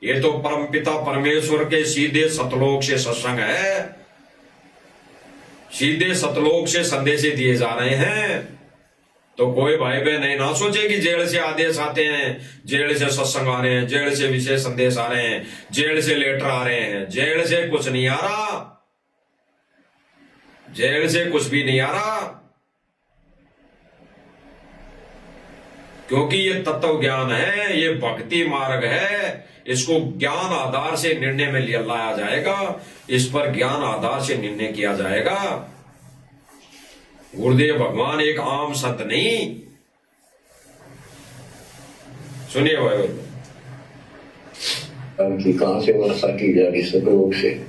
S1: ये तो परमपिता परमेश्वर के सीधे सतलोक से सत्संग है, सीधे सतलोक से संदेश दिए जा रहे हैं। तो कोई भाई बहन नहीं ना सोचे कि जेल से आदेश आते हैं, जेल से सत्संग आ रहे हैं, जेल से विशेष संदेश आ रहे हैं, जेल से लेटर आ रहे हैं। जेल से कुछ नहीं आ रहा, जेल से कुछ भी नहीं आ रहा, क्योंकि ये तत्व ज्ञान है, ये भक्ति मार्ग है। इसको ज्ञान आधार से निर्णय में लाया जाएगा, इस पर ज्ञान आधार से निर्णय किया जाएगा। गुरुदेव भगवान एक आम संत नहीं। सुनिए भाई,
S2: कहां से वर्षा की जा रही सतलोक से,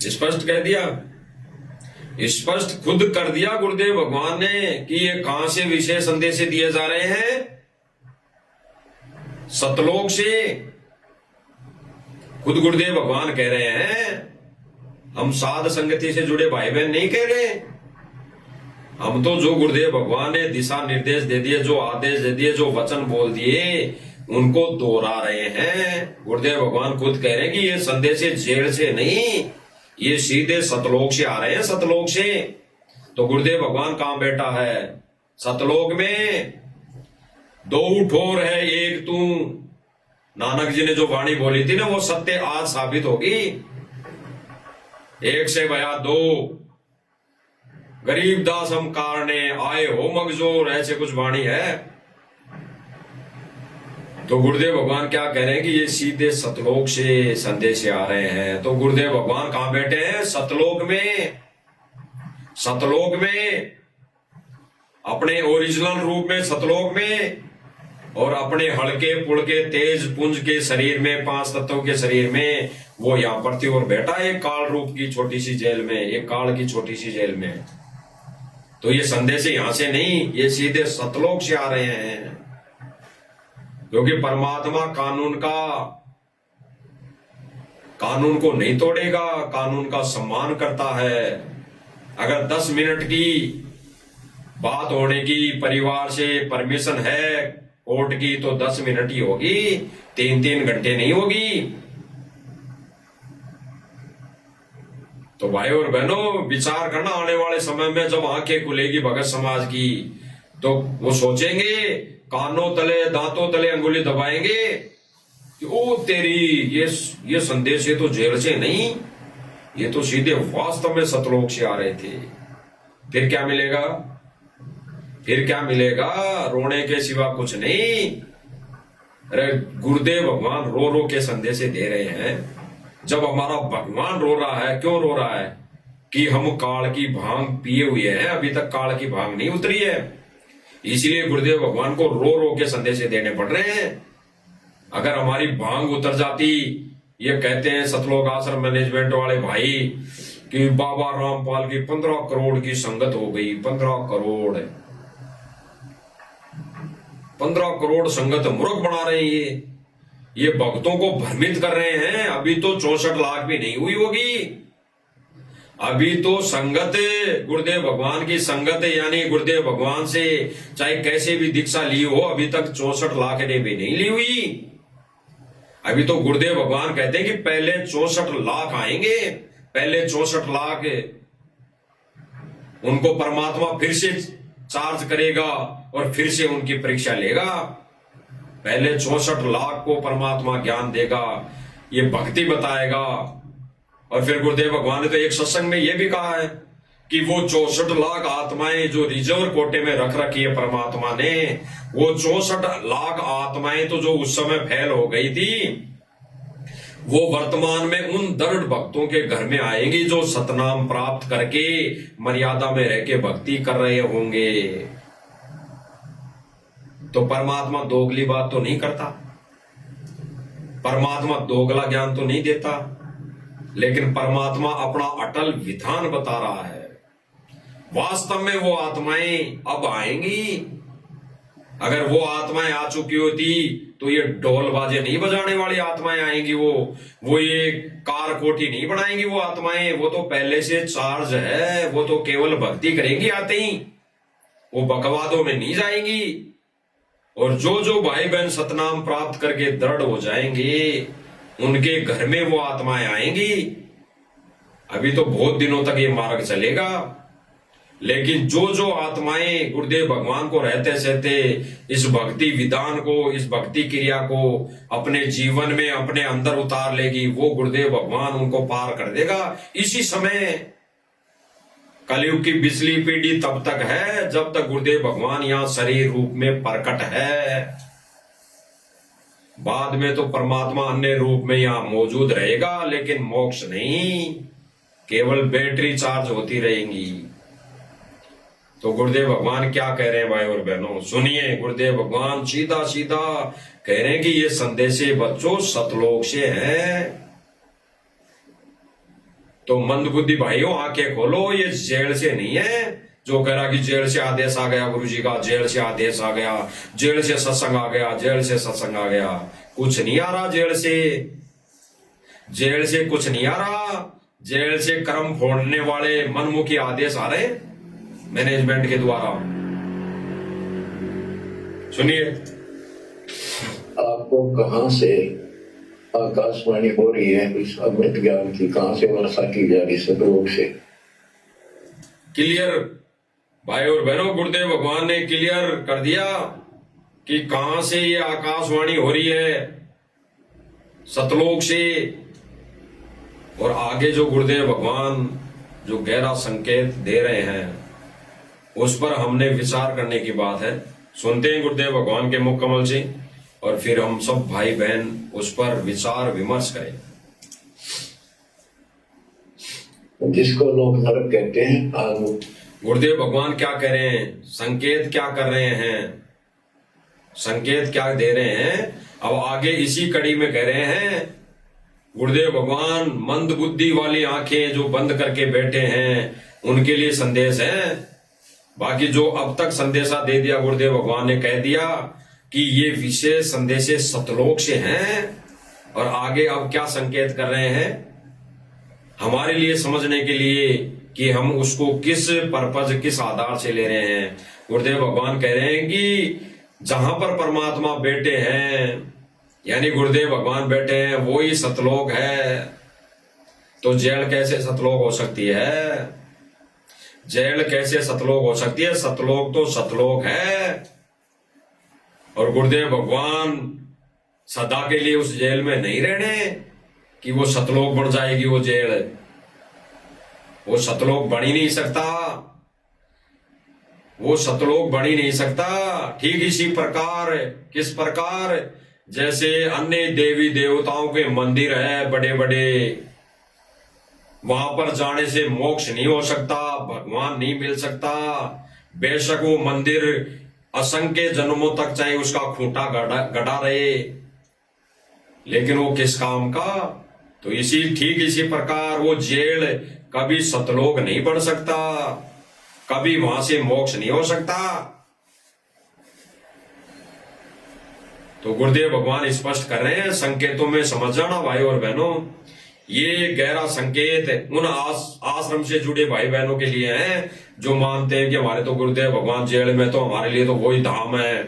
S1: स्पष्ट कह दिया, स्पष्ट खुद कर दिया गुरुदेव भगवान ने कि ये कहां से विशेष संदेश दिए जा रहे हैं? सतलोक से। खुद गुरुदेव भगवान कह रहे हैं, हम साध संगति से जुड़े भाई बहन नहीं कह रहे। हम तो जो गुरुदेव भगवान ने दिशा निर्देश दे दिए, जो आदेश दे दिए, जो वचन बोल दिए, उनको दोहरा रहे हैं। गुरुदेव भगवान खुद कह रहे हैं कि ये संदेश जेल से नहीं, ये सीधे सतलोक से आ रहे हैं, सतलोक से। तो गुरुदेव भगवान कहां बैठा है? सतलोक में। दो ठोर है एक तू, नानक जी ने जो वाणी बोली थी ना, वो सत्य आज साबित होगी। एक से भया दो, गरीब दास हम कारणे आए हो मगजोर, ऐसे कुछ वाणी है। तो गुरुदेव भगवान क्या कह रहे हैं कि ये सीधे सतलोक से संदेश आ रहे हैं। तो गुरुदेव भगवान कहां बैठे हैं? सतलोक में। सतलोक में, अपने ओरिजिनल रूप में सतलोक में, और अपने हल्के पुड़के तेज पुंज के शरीर में, 5 तत्वों के शरीर में वो यहाँ पर थी और बैठा एक काल रूप की छोटी सी जेल में, एक काल की छोटी सी जेल में। तो ये संदेश यहां से नहीं, ये सीधे सतलोक से आ रहे हैं, क्योंकि परमात्मा कानून को नहीं तोड़ेगा, कानून का सम्मान करता है। अगर 10 मिनट की बात होने की परिवार से परमिशन है कोर्ट की तो 10 मिनट ही होगी, 3-3 घंटे नहीं होगी। तो भाई और बहनों, विचार करना आने वाले समय में जब आंखें खुलेगी भगत समाज की, तो वो सोचेंगे, कानों तले दांतों तले अंगुली दबाएंगे कि ओ तेरी ये संदेश ये तो जेल से नहीं, ये तो सीधे वास्तव में सतलोक से आ रहे थे। फिर क्या मिलेगा? फिर क्या मिलेगा? रोने के सिवा कुछ नहीं। अरे गुरुदेव भगवान रो रो के संदेश दे रहे हैं। जब हमारा भगवान रो रहा है, क्यों रो रहा है? कि हम काल की भांग पिए हुए हैं, अभी तक काल की भांग नहीं उतरी है, इसलिए गुरुदेव भगवान को रो रो के संदेश देने पड़ रहे हैं। अगर हमारी भांग उतर जाती, ये कहते हैं सतलोक आश्रम मैनेजमेंट वाले भाई कि बाबा रामपाल की 15 करोड़ की संगत हो गई। 15 करोड़ संगत मूर्ख बना रहे हैं। ये भक्तों को भ्रमित कर रहे हैं। अभी तो 64 लाख भी नहीं हुई होगी। अभी तो संगत, गुरुदेव भगवान की संगत, यानी गुरुदेव भगवान से चाहे कैसे भी दीक्षा ली हो, अभी तक 64 लाख ने भी नहीं ली हुई। अभी तो गुरुदेव भगवान कहते हैं कि पहले 64 लाख आएंगे, पहले 64 लाख उनको परमात्मा फिर से चार्ज करेगा और फिर से उनकी परीक्षा लेगा। पहले 64 लाख को परमात्मा ज्ञान देगा, ये भक्ति बताएगा। और फिर गुरुदेव भगवान ने तो एक सत्संग में यह भी कहा है कि वो 64 लाख आत्माएं जो रिजर्व कोटे में रख रखी है परमात्मा ने, वो 64 लाख आत्माएं तो जो उस समय फैल हो गई थी, वो वर्तमान में उन दृढ़ भक्तों के घर में आएंगी जो सतनाम प्राप्त करके मर्यादा में रह के भक्ति कर रहे होंगे। तो परमात्मा दोगली बात तो नहीं करता, परमात्मा दोगला ज्ञान तो नहीं देता, लेकिन परमात्मा अपना अटल विधान बता रहा है। वास्तव में वो आत्माएं अब आएंगी। अगर वो आत्माएं आ चुकी होती तो ये ढोल बाजे नहीं बजाने वाली आत्माएं आएंगी, वो ये कार कोठी नहीं बनाएंगी वो आत्माएं। वो तो पहले से चार्ज है, वो तो केवल भक्ति करेंगी आते ही, वो बकवादों में नहीं जाएंगी। और जो जो भाई बहन सतनाम प्राप्त करके दृढ़ हो जाएंगे, उनके घर में वो आत्माएं आएंगी। अभी तो बहुत दिनों तक ये मार्ग चलेगा, लेकिन जो जो आत्माएं गुरुदेव भगवान को रहते सहते इस भक्ति विधान को, इस भक्ति क्रिया को अपने जीवन में अपने अंदर उतार लेगी, वो गुरुदेव भगवान उनको पार कर देगा। इसी समय कलयुग की बिजली पीढ़ी तब तक है जब तक गुरुदेव भगवान यहाँ शरीर रूप में प्रकट है। बाद में तो परमात्मा अन्य रूप में यहाँ मौजूद रहेगा, लेकिन मोक्ष नहीं, केवल बैटरी चार्ज होती रहेंगी। तो गुरुदेव भगवान क्या कह रहे हैं भाई और बहनों, सुनिए। गुरुदेव भगवान सीधा सीधा कह रहे हैं कि ये संदेशे बच्चों सतलोक से हैं। तो मंदबुद्धि भाइयों आंखें खोलो, ये जेल से नहीं है। जो कह रहा कि जेल से आदेश आ गया गुरुजी का, जेल से आदेश आ गया, जेल से सत्संग आ गया, जेल से सत्संग आ गया, कुछ नहीं आ रहा जेल से। जेल से कुछ नहीं आ रहा। जेल से कर्म फोड़ने वाले मनमुखी आदेश आ रहे मैनेजमेंट के द्वारा। सुनिए,
S2: आपको कहां से आकाशवाणी हो रही है इस अमृत ज्ञान की, कहां से वर्षा की जा रही सतलोक से?
S1: क्लियर भाई और बहनों, गुरुदेव भगवान ने क्लियर कर दिया कि कहां से ये आकाशवाणी हो रही है, सतलोक से। और आगे जो गुरुदेव भगवान जो गहरा संकेत दे रहे हैं उस पर हमने विचार करने की बात है। सुनते हैं गुरुदेव भगवान के मुख कमल से, और फिर हम सब भाई बहन उस पर विचार विमर्श करें।
S2: जिसको लोग नरक कहते हैं, आज
S1: गुरुदेव भगवान क्या कह रहे हैं, संकेत क्या कर रहे हैं, संकेत क्या दे रहे हैं। अब आगे इसी कड़ी में कह रहे हैं गुरुदेव भगवान, मंद बुद्धि वाली आंखें जो बंद करके बैठे हैं उनके लिए संदेश है। बाकी जो अब तक संदेशा दे दिया गुरुदेव भगवान ने कह दिया कि ये विशेष संदेशे सतलोक से हैं। और आगे अब क्या संकेत कर रहे हैं हमारे लिए समझने के लिए कि हम उसको किस पर्पज, किस आधार से ले रहे हैं। गुरुदेव भगवान कह रहे हैं कि जहां पर परमात्मा बैठे हैं, यानी गुरुदेव भगवान बैठे हैं, वो ही सतलोक है। तो जेल कैसे सतलोक हो सकती है? जेल कैसे सतलोक हो सकती है? सतलोक तो सतलोक है। और गुरुदेव भगवान सदा के लिए उस जेल में नहीं रहने कि वो सतलोक बन जाएगी वो जेल। वो सतलोक बन ही नहीं सकता, वो सतलोक बन ही नहीं सकता। ठीक इसी प्रकार, किस प्रकार? जैसे अन्य देवी देवताओं के मंदिर है बड़े बड़े, वहां पर जाने से मोक्ष नहीं हो सकता, भगवान नहीं मिल सकता। बेशक वो मंदिर असंख्य जन्मों तक चाहे उसका खूंटा गड़ा रहे, लेकिन वो किस काम का? तो ठीक इसी प्रकार वो जेल कभी सतलोक नहीं बन सकता, कभी वहां से मोक्ष नहीं हो सकता। तो गुरुदेव भगवान स्पष्ट कर रहे हैं, संकेतों में समझ जाना भाई और बहनों। ये गहरा संकेत उन आश्रम से जुड़े भाई बहनों के लिए है जो मानते हैं कि हमारे तो गुरुदेव भगवान जेल में, तो हमारे लिए तो वही धाम है।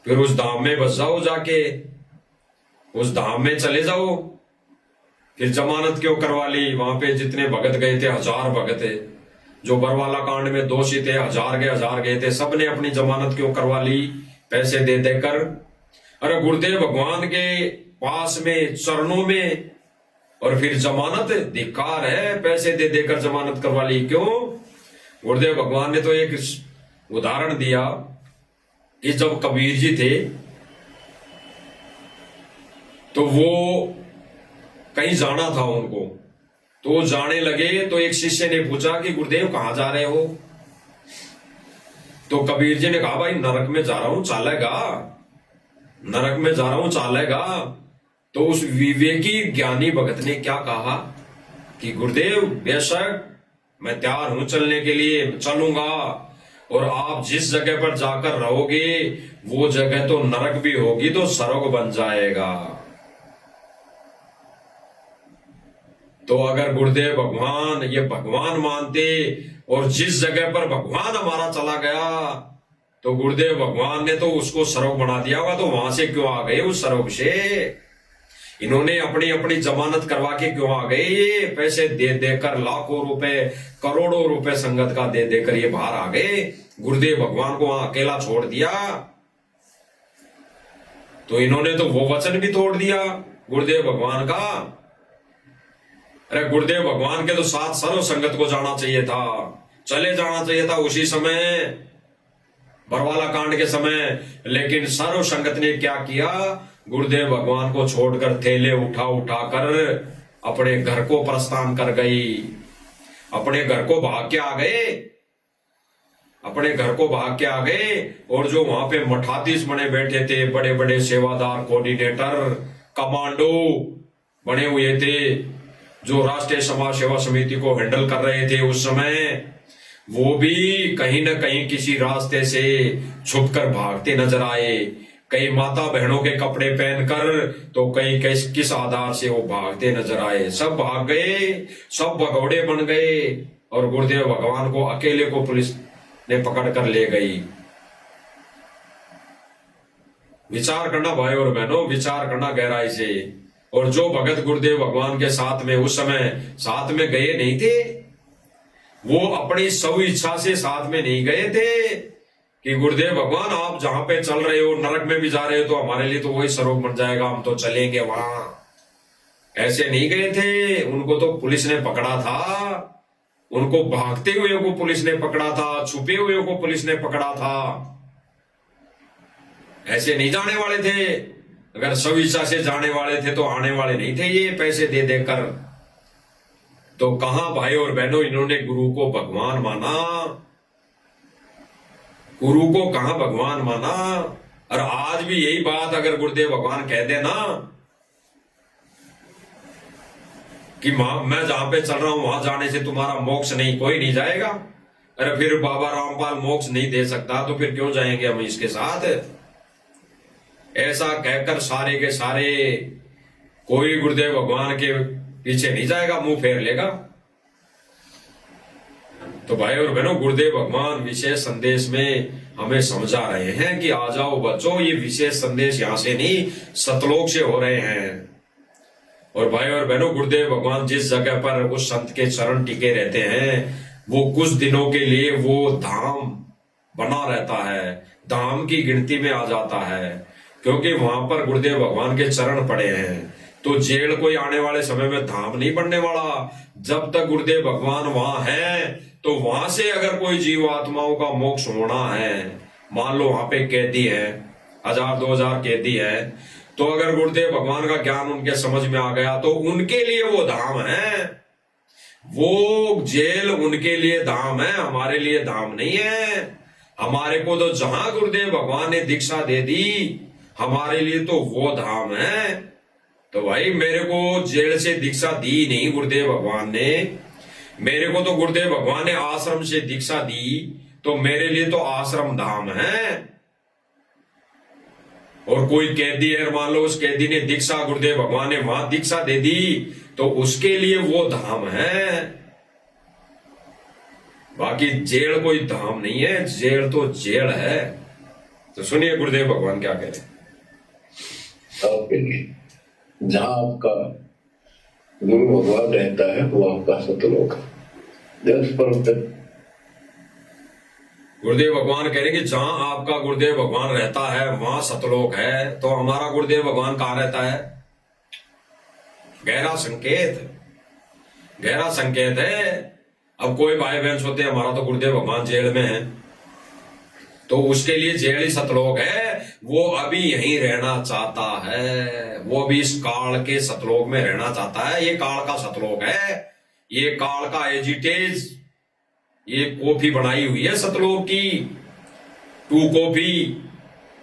S1: फिर उस धाम में बस जाओ, जाके उस धाम में चले जाओ। फिर जमानत क्यों करवा ली? वहां पे जितने भगत गए थे, 1000 भगत है जो बरवाला कांड में दोषी थे, 1000 गए थे, सबने अपनी जमानत क्यों करवा ली? पैसे दे देकर। अरे गुरुदेव भगवान के पास में, चरणों में, और फिर जमानत धिक्कार है, पैसे दे देकर जमानत करवा ली। क्यों? गुरुदेव भगवान ने तो एक उदाहरण दिया कि जब कबीर जी थे तो वो कहीं जाना था उनको, तो जाने लगे तो एक शिष्य ने पूछा कि गुरुदेव कहां जा रहे हो? तो कबीर जी ने कहा भाई नरक में जा रहा हूं, चालेगा? नरक में जा रहा हूं, चालेगा? तो उस विवेकी ज्ञानी भगत ने क्या कहा कि गुरुदेव बेशक मैं तैयार हूं चलने के लिए, चलूंगा, और आप जिस जगह पर जाकर रहोगे वो जगह तो नरक भी होगी तो स्वर्ग बन जाएगा। तो अगर गुरुदेव भगवान ये भगवान मानते और जिस जगह पर भगवान हमारा चला गया तो गुरुदेव भगवान ने तो उसको स्वर्ग बना दिया होगा, तो वहां से क्यों आ गए उस स्वर्ग से? इन्होंने अपनी अपनी जमानत करवा के क्यों आ गए? ये पैसे दे देकर, लाखों रुपए, करोड़ों रुपए संगत का दे देकर ये बाहर आ गए, गुरुदेव भगवान को वहां अकेला छोड़ दिया। तो इन्होंने तो वो वचन भी तोड़ दिया गुरुदेव भगवान का। अरे गुरुदेव भगवान के तो साथ सर्व संगत को जाना चाहिए था, चले जाना चाहिए था उसी समय, बरवाला कांड के समय। लेकिन सर्व संगत ने क्या किया? गुरुदेव भगवान को छोड़कर थैले उठा उठाकर अपने घर को प्रस्थान कर गई, अपने घर को भाग के आ गए, अपने घर को भाग के आ गए। और जो वहां पे मठाधीश बने बैठे थे, बड़े बड़े सेवादार, कोऑर्डिनेटर, कमांडो बने हुए थे, जो राष्ट्रीय समाज सेवा समिति को हैंडल कर रहे थे उस समय, वो भी कहीं न कहीं किसी रास्ते से छुपकर भागते नजर आए। कई माता बहनों के कपड़े पहनकर, तो कई किस आधार से वो भागते नजर आए। सब भाग गए, सब भगौड़े बन गए, और गुरुदेव भगवान को अकेले को पुलिस ने पकड़ कर ले गई। विचार करना भाई और बहनों, विचार करना गहराई से। और जो भगत गुरुदेव भगवान के साथ में उस समय साथ में गए नहीं थे, वो अपनी स्व इच्छा से साथ में नहीं गए थे कि गुरुदेव भगवान आप जहां पे चल रहे हो, नरक में भी जा रहे हो, तो हमारे लिए तो वही स्वर्ग बन जाएगा, हम तो चलेंगे वहां। ऐसे नहीं गए थे। उनको तो पुलिस ने पकड़ा था, उनको भागते हुए को पुलिस ने पकड़ा था, छुपे हुए को पुलिस ने पकड़ा था। ऐसे नहीं जाने वाले थे। अगर स्वेच्छा से जाने वाले थे तो आने वाले नहीं थे ये पैसे दे देकर। तो कहां भाई और बहनों इन्होंने गुरु को भगवान माना? गुरु को कहां भगवान माना? और आज भी यही बात अगर गुरुदेव भगवान कह देना कि मैं जहां पे चल रहा हूं वहां जाने से तुम्हारा मोक्ष नहीं, कोई नहीं जाएगा। अरे फिर बाबा रामपाल मोक्ष नहीं दे सकता, तो फिर क्यों जाएंगे हम इसके साथ? ऐसा कहकर सारे के सारे कोई गुरुदेव भगवान के पीछे नहीं जाएगा, मुंह फेर लेगा। तो भाई और बहनों, गुरुदेव भगवान विशेष संदेश में हमें समझा रहे हैं कि आ जाओ बच्चों, ये विशेष संदेश यहां से नहीं सतलोक से हो रहे हैं। और भाई और बहनों, गुरुदेव भगवान जिस जगह पर उस संत के चरण टिके रहते हैं, वो कुछ दिनों के लिए वो धाम बना रहता है, धाम की गिनती में आ जाता है, क्योंकि वहां पर गुरुदेव भगवान के चरण पड़े हैं। तो जेल कोई आने वाले समय में धाम नहीं बनने वाला। जब तक गुरुदेव भगवान वहां है, तो वहां से अगर कोई जीव आत्माओं का मोक्ष होना है, मान लो वहां पे कैदी है, 1000-2000 कैदी है, तो अगर गुरुदेव भगवान का ज्ञान उनके समझ में आ गया, तो उनके लिए वो धाम है। वो जेल उनके लिए धाम है, हमारे लिए धाम नहीं है। हमारे को तो जहां गुरुदेव भगवान ने दीक्षा दे दी, हमारे लिए तो वो धाम है। तो भाई मेरे को जेल से दीक्षा दी नहीं गुरुदेव भगवान ने, मेरे को तो गुरुदेव भगवान ने आश्रम से दीक्षा दी, तो मेरे लिए तो आश्रम धाम है। और कोई कैदी है, मान लो उस कैदी ने दीक्षा, गुरुदेव भगवान ने वहां दीक्षा दे दी, तो उसके लिए वो धाम है। बाकी जेल कोई धाम नहीं है, जेल तो जेल है। तो सुनिए गुरुदेव भगवान क्या कह रहे हैं।
S2: आपके लिए जहां आपका गुरु भगवान रहता है, वो आपका सतलोक है।
S1: गुरुदेव भगवान कह रहे हैं कि जहां आपका गुरुदेव भगवान रहता है, वहां सतलोक है। तो हमारा गुरुदेव भगवान कहां रहता है? गहरा संकेत, गहरा संकेत है। अब कोई भाई बहन सोते हैं हमारा तो गुरुदेव भगवान जेल में है, तो उसके लिए जेल ही सतलोक है। वो अभी यहीं रहना चाहता है, वो भी इस काल के सतलोक में रहना चाहता है। ये काल का सतलोक है, ये काल का एजिटेज, ये कॉफी बनाई हुई है सतलोक की, 2 कॉफी।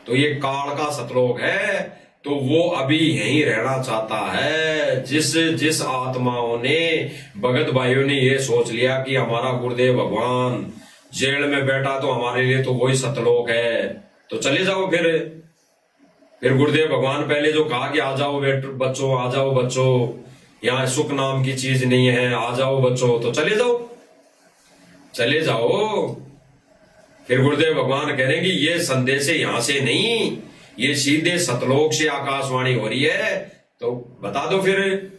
S1: तो ये काल का सतलोक है, तो वो अभी यहीं रहना चाहता है। जिस आत्माओं ने, भगत भाइयों ने ये सोच लिया कि हमारा गुरुदेव भगवान जेल में बैठा, तो हमारे लिए तो वही सतलोक है, तो चले जाओ। फिर गुरुदेव भगवान पहले जो कहा कि आ जाओ बच्चों, आ जाओ बच्चों, यहाँ सुख नाम की चीज नहीं है, आ जाओ बच्चों, तो चले जाओ, चले जाओ। फिर गुरुदेव भगवान कह रहे हैं कि ये संदेश यहां से नहीं, ये सीधे सतलोक से आकाशवाणी हो रही है। तो बता दो फिर,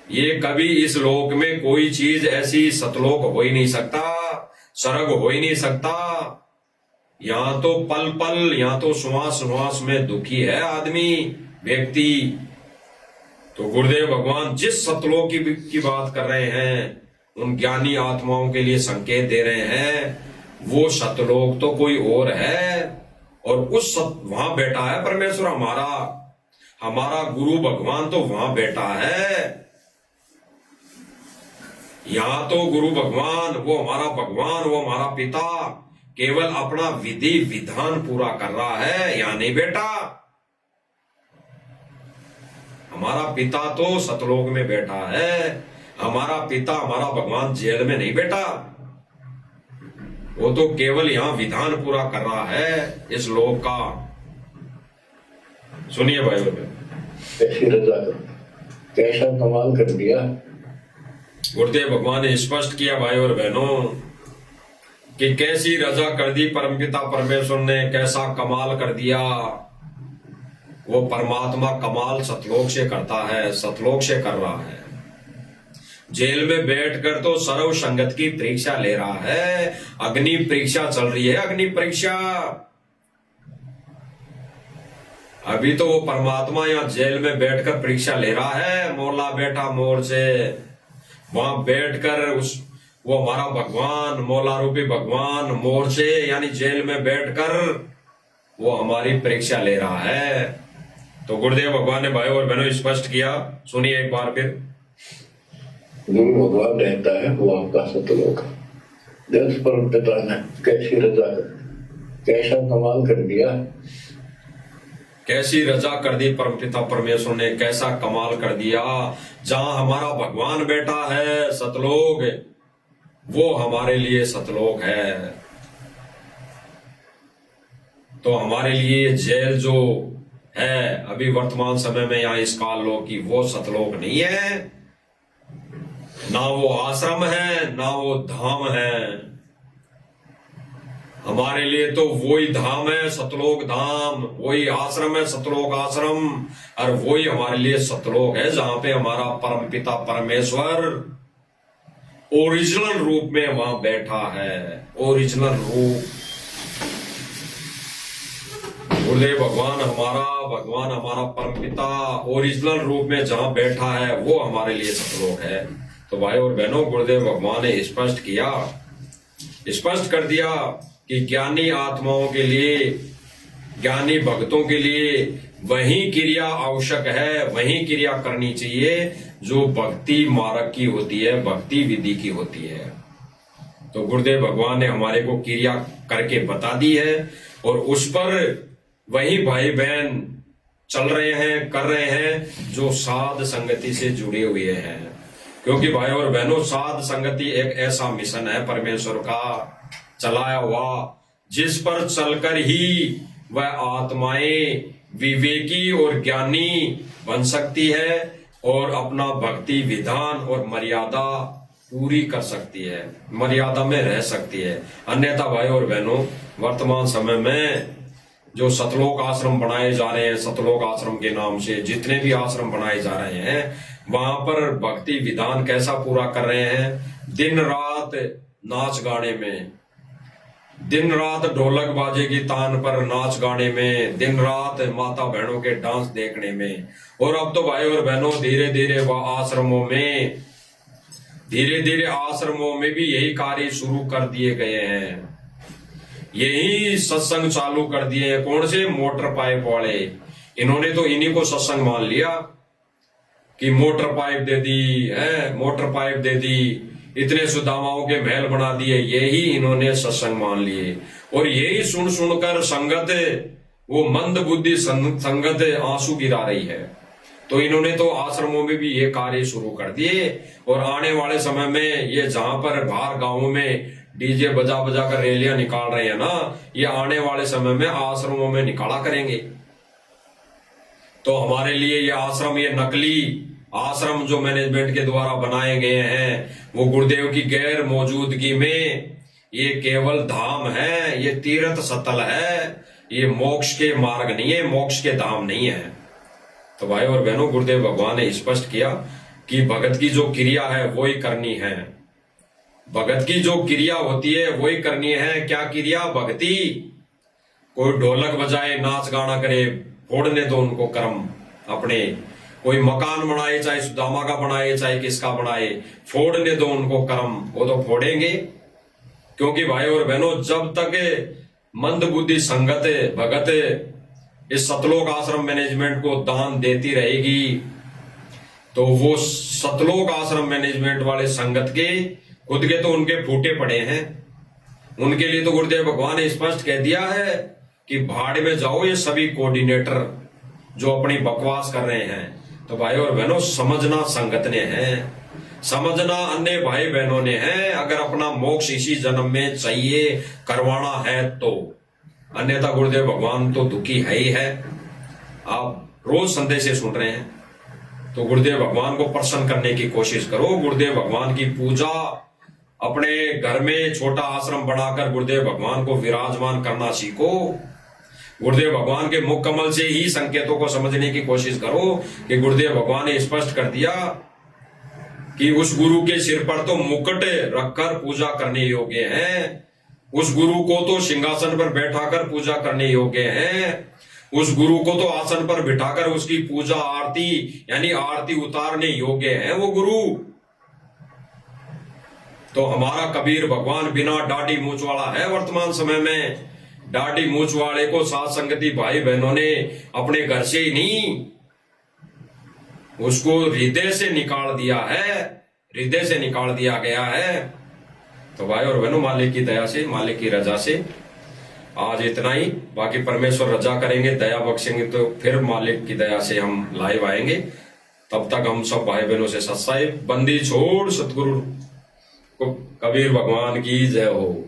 S1: ये कभी इस लोक में कोई चीज ऐसी सतलोक हो ही नहीं सकता, स्वर्ग हो ही नहीं सकता। यहां तो पल पल, यहां तो श्वास श्वास में दुखी है आदमी, व्यक्ति। तो गुरुदेव भगवान जिस सतलोक की बात कर रहे हैं, उन ज्ञानी आत्माओं के लिए संकेत दे रहे हैं, वो सतलोक तो कोई और है। और वहां बैठा है परमेश्वर, हमारा गुरु भगवान तो वहां बैठा है। यहां तो गुरु भगवान, वो हमारा भगवान, वो हमारा पिता केवल अपना विधि विधान पूरा कर रहा है, यहां नहीं बैठा। हमारा पिता तो सतलोक में बैठा है, हमारा पिता, हमारा भगवान जेल में नहीं बैठा। वो तो केवल यहां विधान पूरा कर रहा है इस लोक का। सुनिए भाई
S2: कैसी रजा, कैसा कमाल कर दिया।
S1: गुरुदेव भगवान ने स्पष्ट किया भाई और बहनों कि कैसी रजा कर दी परमपिता परमेश्वर ने, कैसा कमाल कर दिया। वो परमात्मा कमाल सतलोक से करता है, सतलोक से कर रहा है। जेल में बैठकर तो सर्व संगत की परीक्षा ले रहा है, अग्नि परीक्षा चल रही है, अग्नि परीक्षा। अभी तो वो परमात्मा यहाँ जेल में बैठकर परीक्षा ले रहा है। मोला बैठा मोर से, वहां बैठकर वो हमारा भगवान, मौला रूपी भगवान मोर से यानी जेल में बैठकर वो हमारी परीक्षा ले रहा है। तो गुरुदेव भगवान ने भाई और बहनों स्पष्ट किया, सुनिए एक बार फिर।
S2: गुरु भगवान रहता है, वो आपका सतलोक है। देश परम पिता ने कैसी रजा, कैसा कमाल कर दिया।
S1: कैसी रजा कर दी परमपिता परमेश्वर ने, कैसा कमाल कर दिया। जहां हमारा भगवान बैठा है सतलोक, वो हमारे लिए सतलोक है। तो हमारे लिए जेल जो है। अभी वर्तमान समय में यहाँ इस काल लोक की वो सतलोक नहीं है, ना वो आश्रम है, ना वो धाम है। हमारे लिए तो वही धाम है, सतलोक धाम, वही आश्रम है, सतलोक आश्रम, और वही हमारे लिए सतलोक है जहां पे हमारा परमपिता परमेश्वर ओरिजिनल रूप में वहां बैठा है। ओरिजिनल रूप गुरुदेव भगवान हमारा परमपिता ओरिजिनल रूप में जहां बैठा है वो हमारे लिए सतलोक है। तो भाई और बहनों, गुरुदेव भगवान ने स्पष्ट कर दिया कि ज्ञानी आत्माओं के लिए, ज्ञानी भक्तों के लिए वही क्रिया आवश्यक है, वही क्रिया करनी चाहिए जो भक्ति मार्ग की होती है, भक्ति विधि की होती है। तो गुरुदेव भगवान ने हमारे को क्रिया करके बता दी है और उस पर वही भाई बहन चल रहे हैं, कर रहे हैं जो साध संगति से जुड़े हुए हैं। क्योंकि भाई और बहनों, साध संगति एक ऐसा मिशन है परमेश्वर का चलाया हुआ, जिस पर चलकर ही वह आत्माएं विवेकी और ज्ञानी बन सकती है और अपना भक्ति विधान और मर्यादा पूरी कर सकती है, मर्यादा में रह सकती है। अन्यथा भाई और बहनों, वर्तमान समय में जो सतलोक आश्रम बनाए जा रहे हैं, सतलोक आश्रम के नाम से जितने भी आश्रम बनाए जा रहे हैं, वहां पर भक्ति विधान कैसा पूरा कर रहे हैं? दिन रात नाच गाने में, दिन रात ढोलक बाजे की तान पर नाच गाने में, दिन रात माता बहनों के डांस देखने में। और अब तो भाई और बहनों, धीरे धीरे वह आश्रमों में भी यही कार्य शुरू कर दिए गए हैं, यही सत्संग चालू कर दिए हैं। कौन से? मोटर पाइप वाले। इन्होंने तो इन्हीं को सत्संग मान लिया कि मोटर पाइप दे दी है, मोटर पाइप दे दी, इतने सुदामाओं के महल बना दिए, यही इन्होंने सत्संग मान लिए। और यही सुन सुनकर संगत, वो मंद बुद्धि संगत आंसू गिरा रही है। तो इन्होंने तो आश्रमों में भी ये कार्य शुरू कर दिए और आने वाले समय में ये जहां पर बाहर गांवों में डीजे बजा बजा कर रैलियां निकाल रहे हैं ना, ये आने वाले समय में आश्रमों में निकाला करेंगे। तो हमारे लिए ये आश्रम, ये नकली आश्रम जो मैनेजमेंट के द्वारा बनाए गए हैं, वो गुरुदेव की गैर मौजूदगी में ये केवल धाम है, ये तीर्थ स्थल है, ये मोक्ष के मार्ग नहीं है, मोक्ष के धाम नहीं है। तो भाई और बहनों, गुरुदेव भगवान ने स्पष्ट किया कि भगत की जो क्रिया है वही करनी है, भगत की जो क्रिया होती है वही करनी है। क्या क्रिया? भक्ति। कोई ढोलक बजाए, नाच गाना करे, फोड़ने दो उनको कर्म अपने। कोई मकान बनाए, चाहे सुदामा का बनाए, चाहे किसका बनाए, फोड़ने दो उनको कर्म, वो तो फोड़ेंगे। क्योंकि भाई और बहनों, जब तक मंद बुद्धि संगत भगत इस सतलोक आश्रम मैनेजमेंट को दान देती रहेगी, तो वो सतलोक आश्रम मैनेजमेंट वाले संगत के खुद के तो उनके फूटे पड़े हैं। उनके लिए तो गुरुदेव भगवान ने स्पष्ट कह दिया है कि भाड़ में जाओ ये सभी कोऑर्डिनेटर जो अपनी बकवास कर रहे हैं। तो भाई और बहनों, समझना संगत ने है, समझना अन्य भाई बहनों ने है। अगर अपना मोक्ष इसी जन्म में चाहिए, करवाना है तो, अन्यथा गुरुदेव भगवान तो दुखी है ही है। आप रोज संदेशे सुन रहे हैं, तो गुरुदेव भगवान को प्रसन्न करने की कोशिश करो। गुरुदेव भगवान की पूजा अपने घर में छोटा आश्रम बनाकर गुरुदेव भगवान को विराजमान करना सीखो। गुरुदेव भगवान के मुख कमल से ही संकेतों को समझने की कोशिश करो कि गुरुदेव भगवान ने स्पष्ट कर दिया कि उस गुरु के सिर पर तो मुकुट रखकर पूजा करने योग्य है, उस गुरु को तो सिंहासन पर बैठाकर पूजा करने योग्य है, उस गुरु को तो आसन पर बिठाकर उसकी पूजा आरती यानी आरती उतारने योग्य है वो गुरु। तो हमारा कबीर भगवान बिना दाढ़ी मूंछ वाला है वर्तमान समय में। दाढ़ी मूंछ वाले को साथ संगति भाई बहनों ने अपने घर से ही नहीं, उसको हृदय से निकाल दिया है, हृदय से निकाल दिया गया है। तो भाई और बहनों, मालिक की दया से, मालिक की रजा से आज इतना ही। बाकी परमेश्वर रजा करेंगे, दया बख्शेंगे तो फिर मालिक की दया से हम लाइव आएंगे। तब तक हम सब भाई बहनों से सत्साई बंदी छोड़ सतगुरु को कबीर भगवान की जय हो।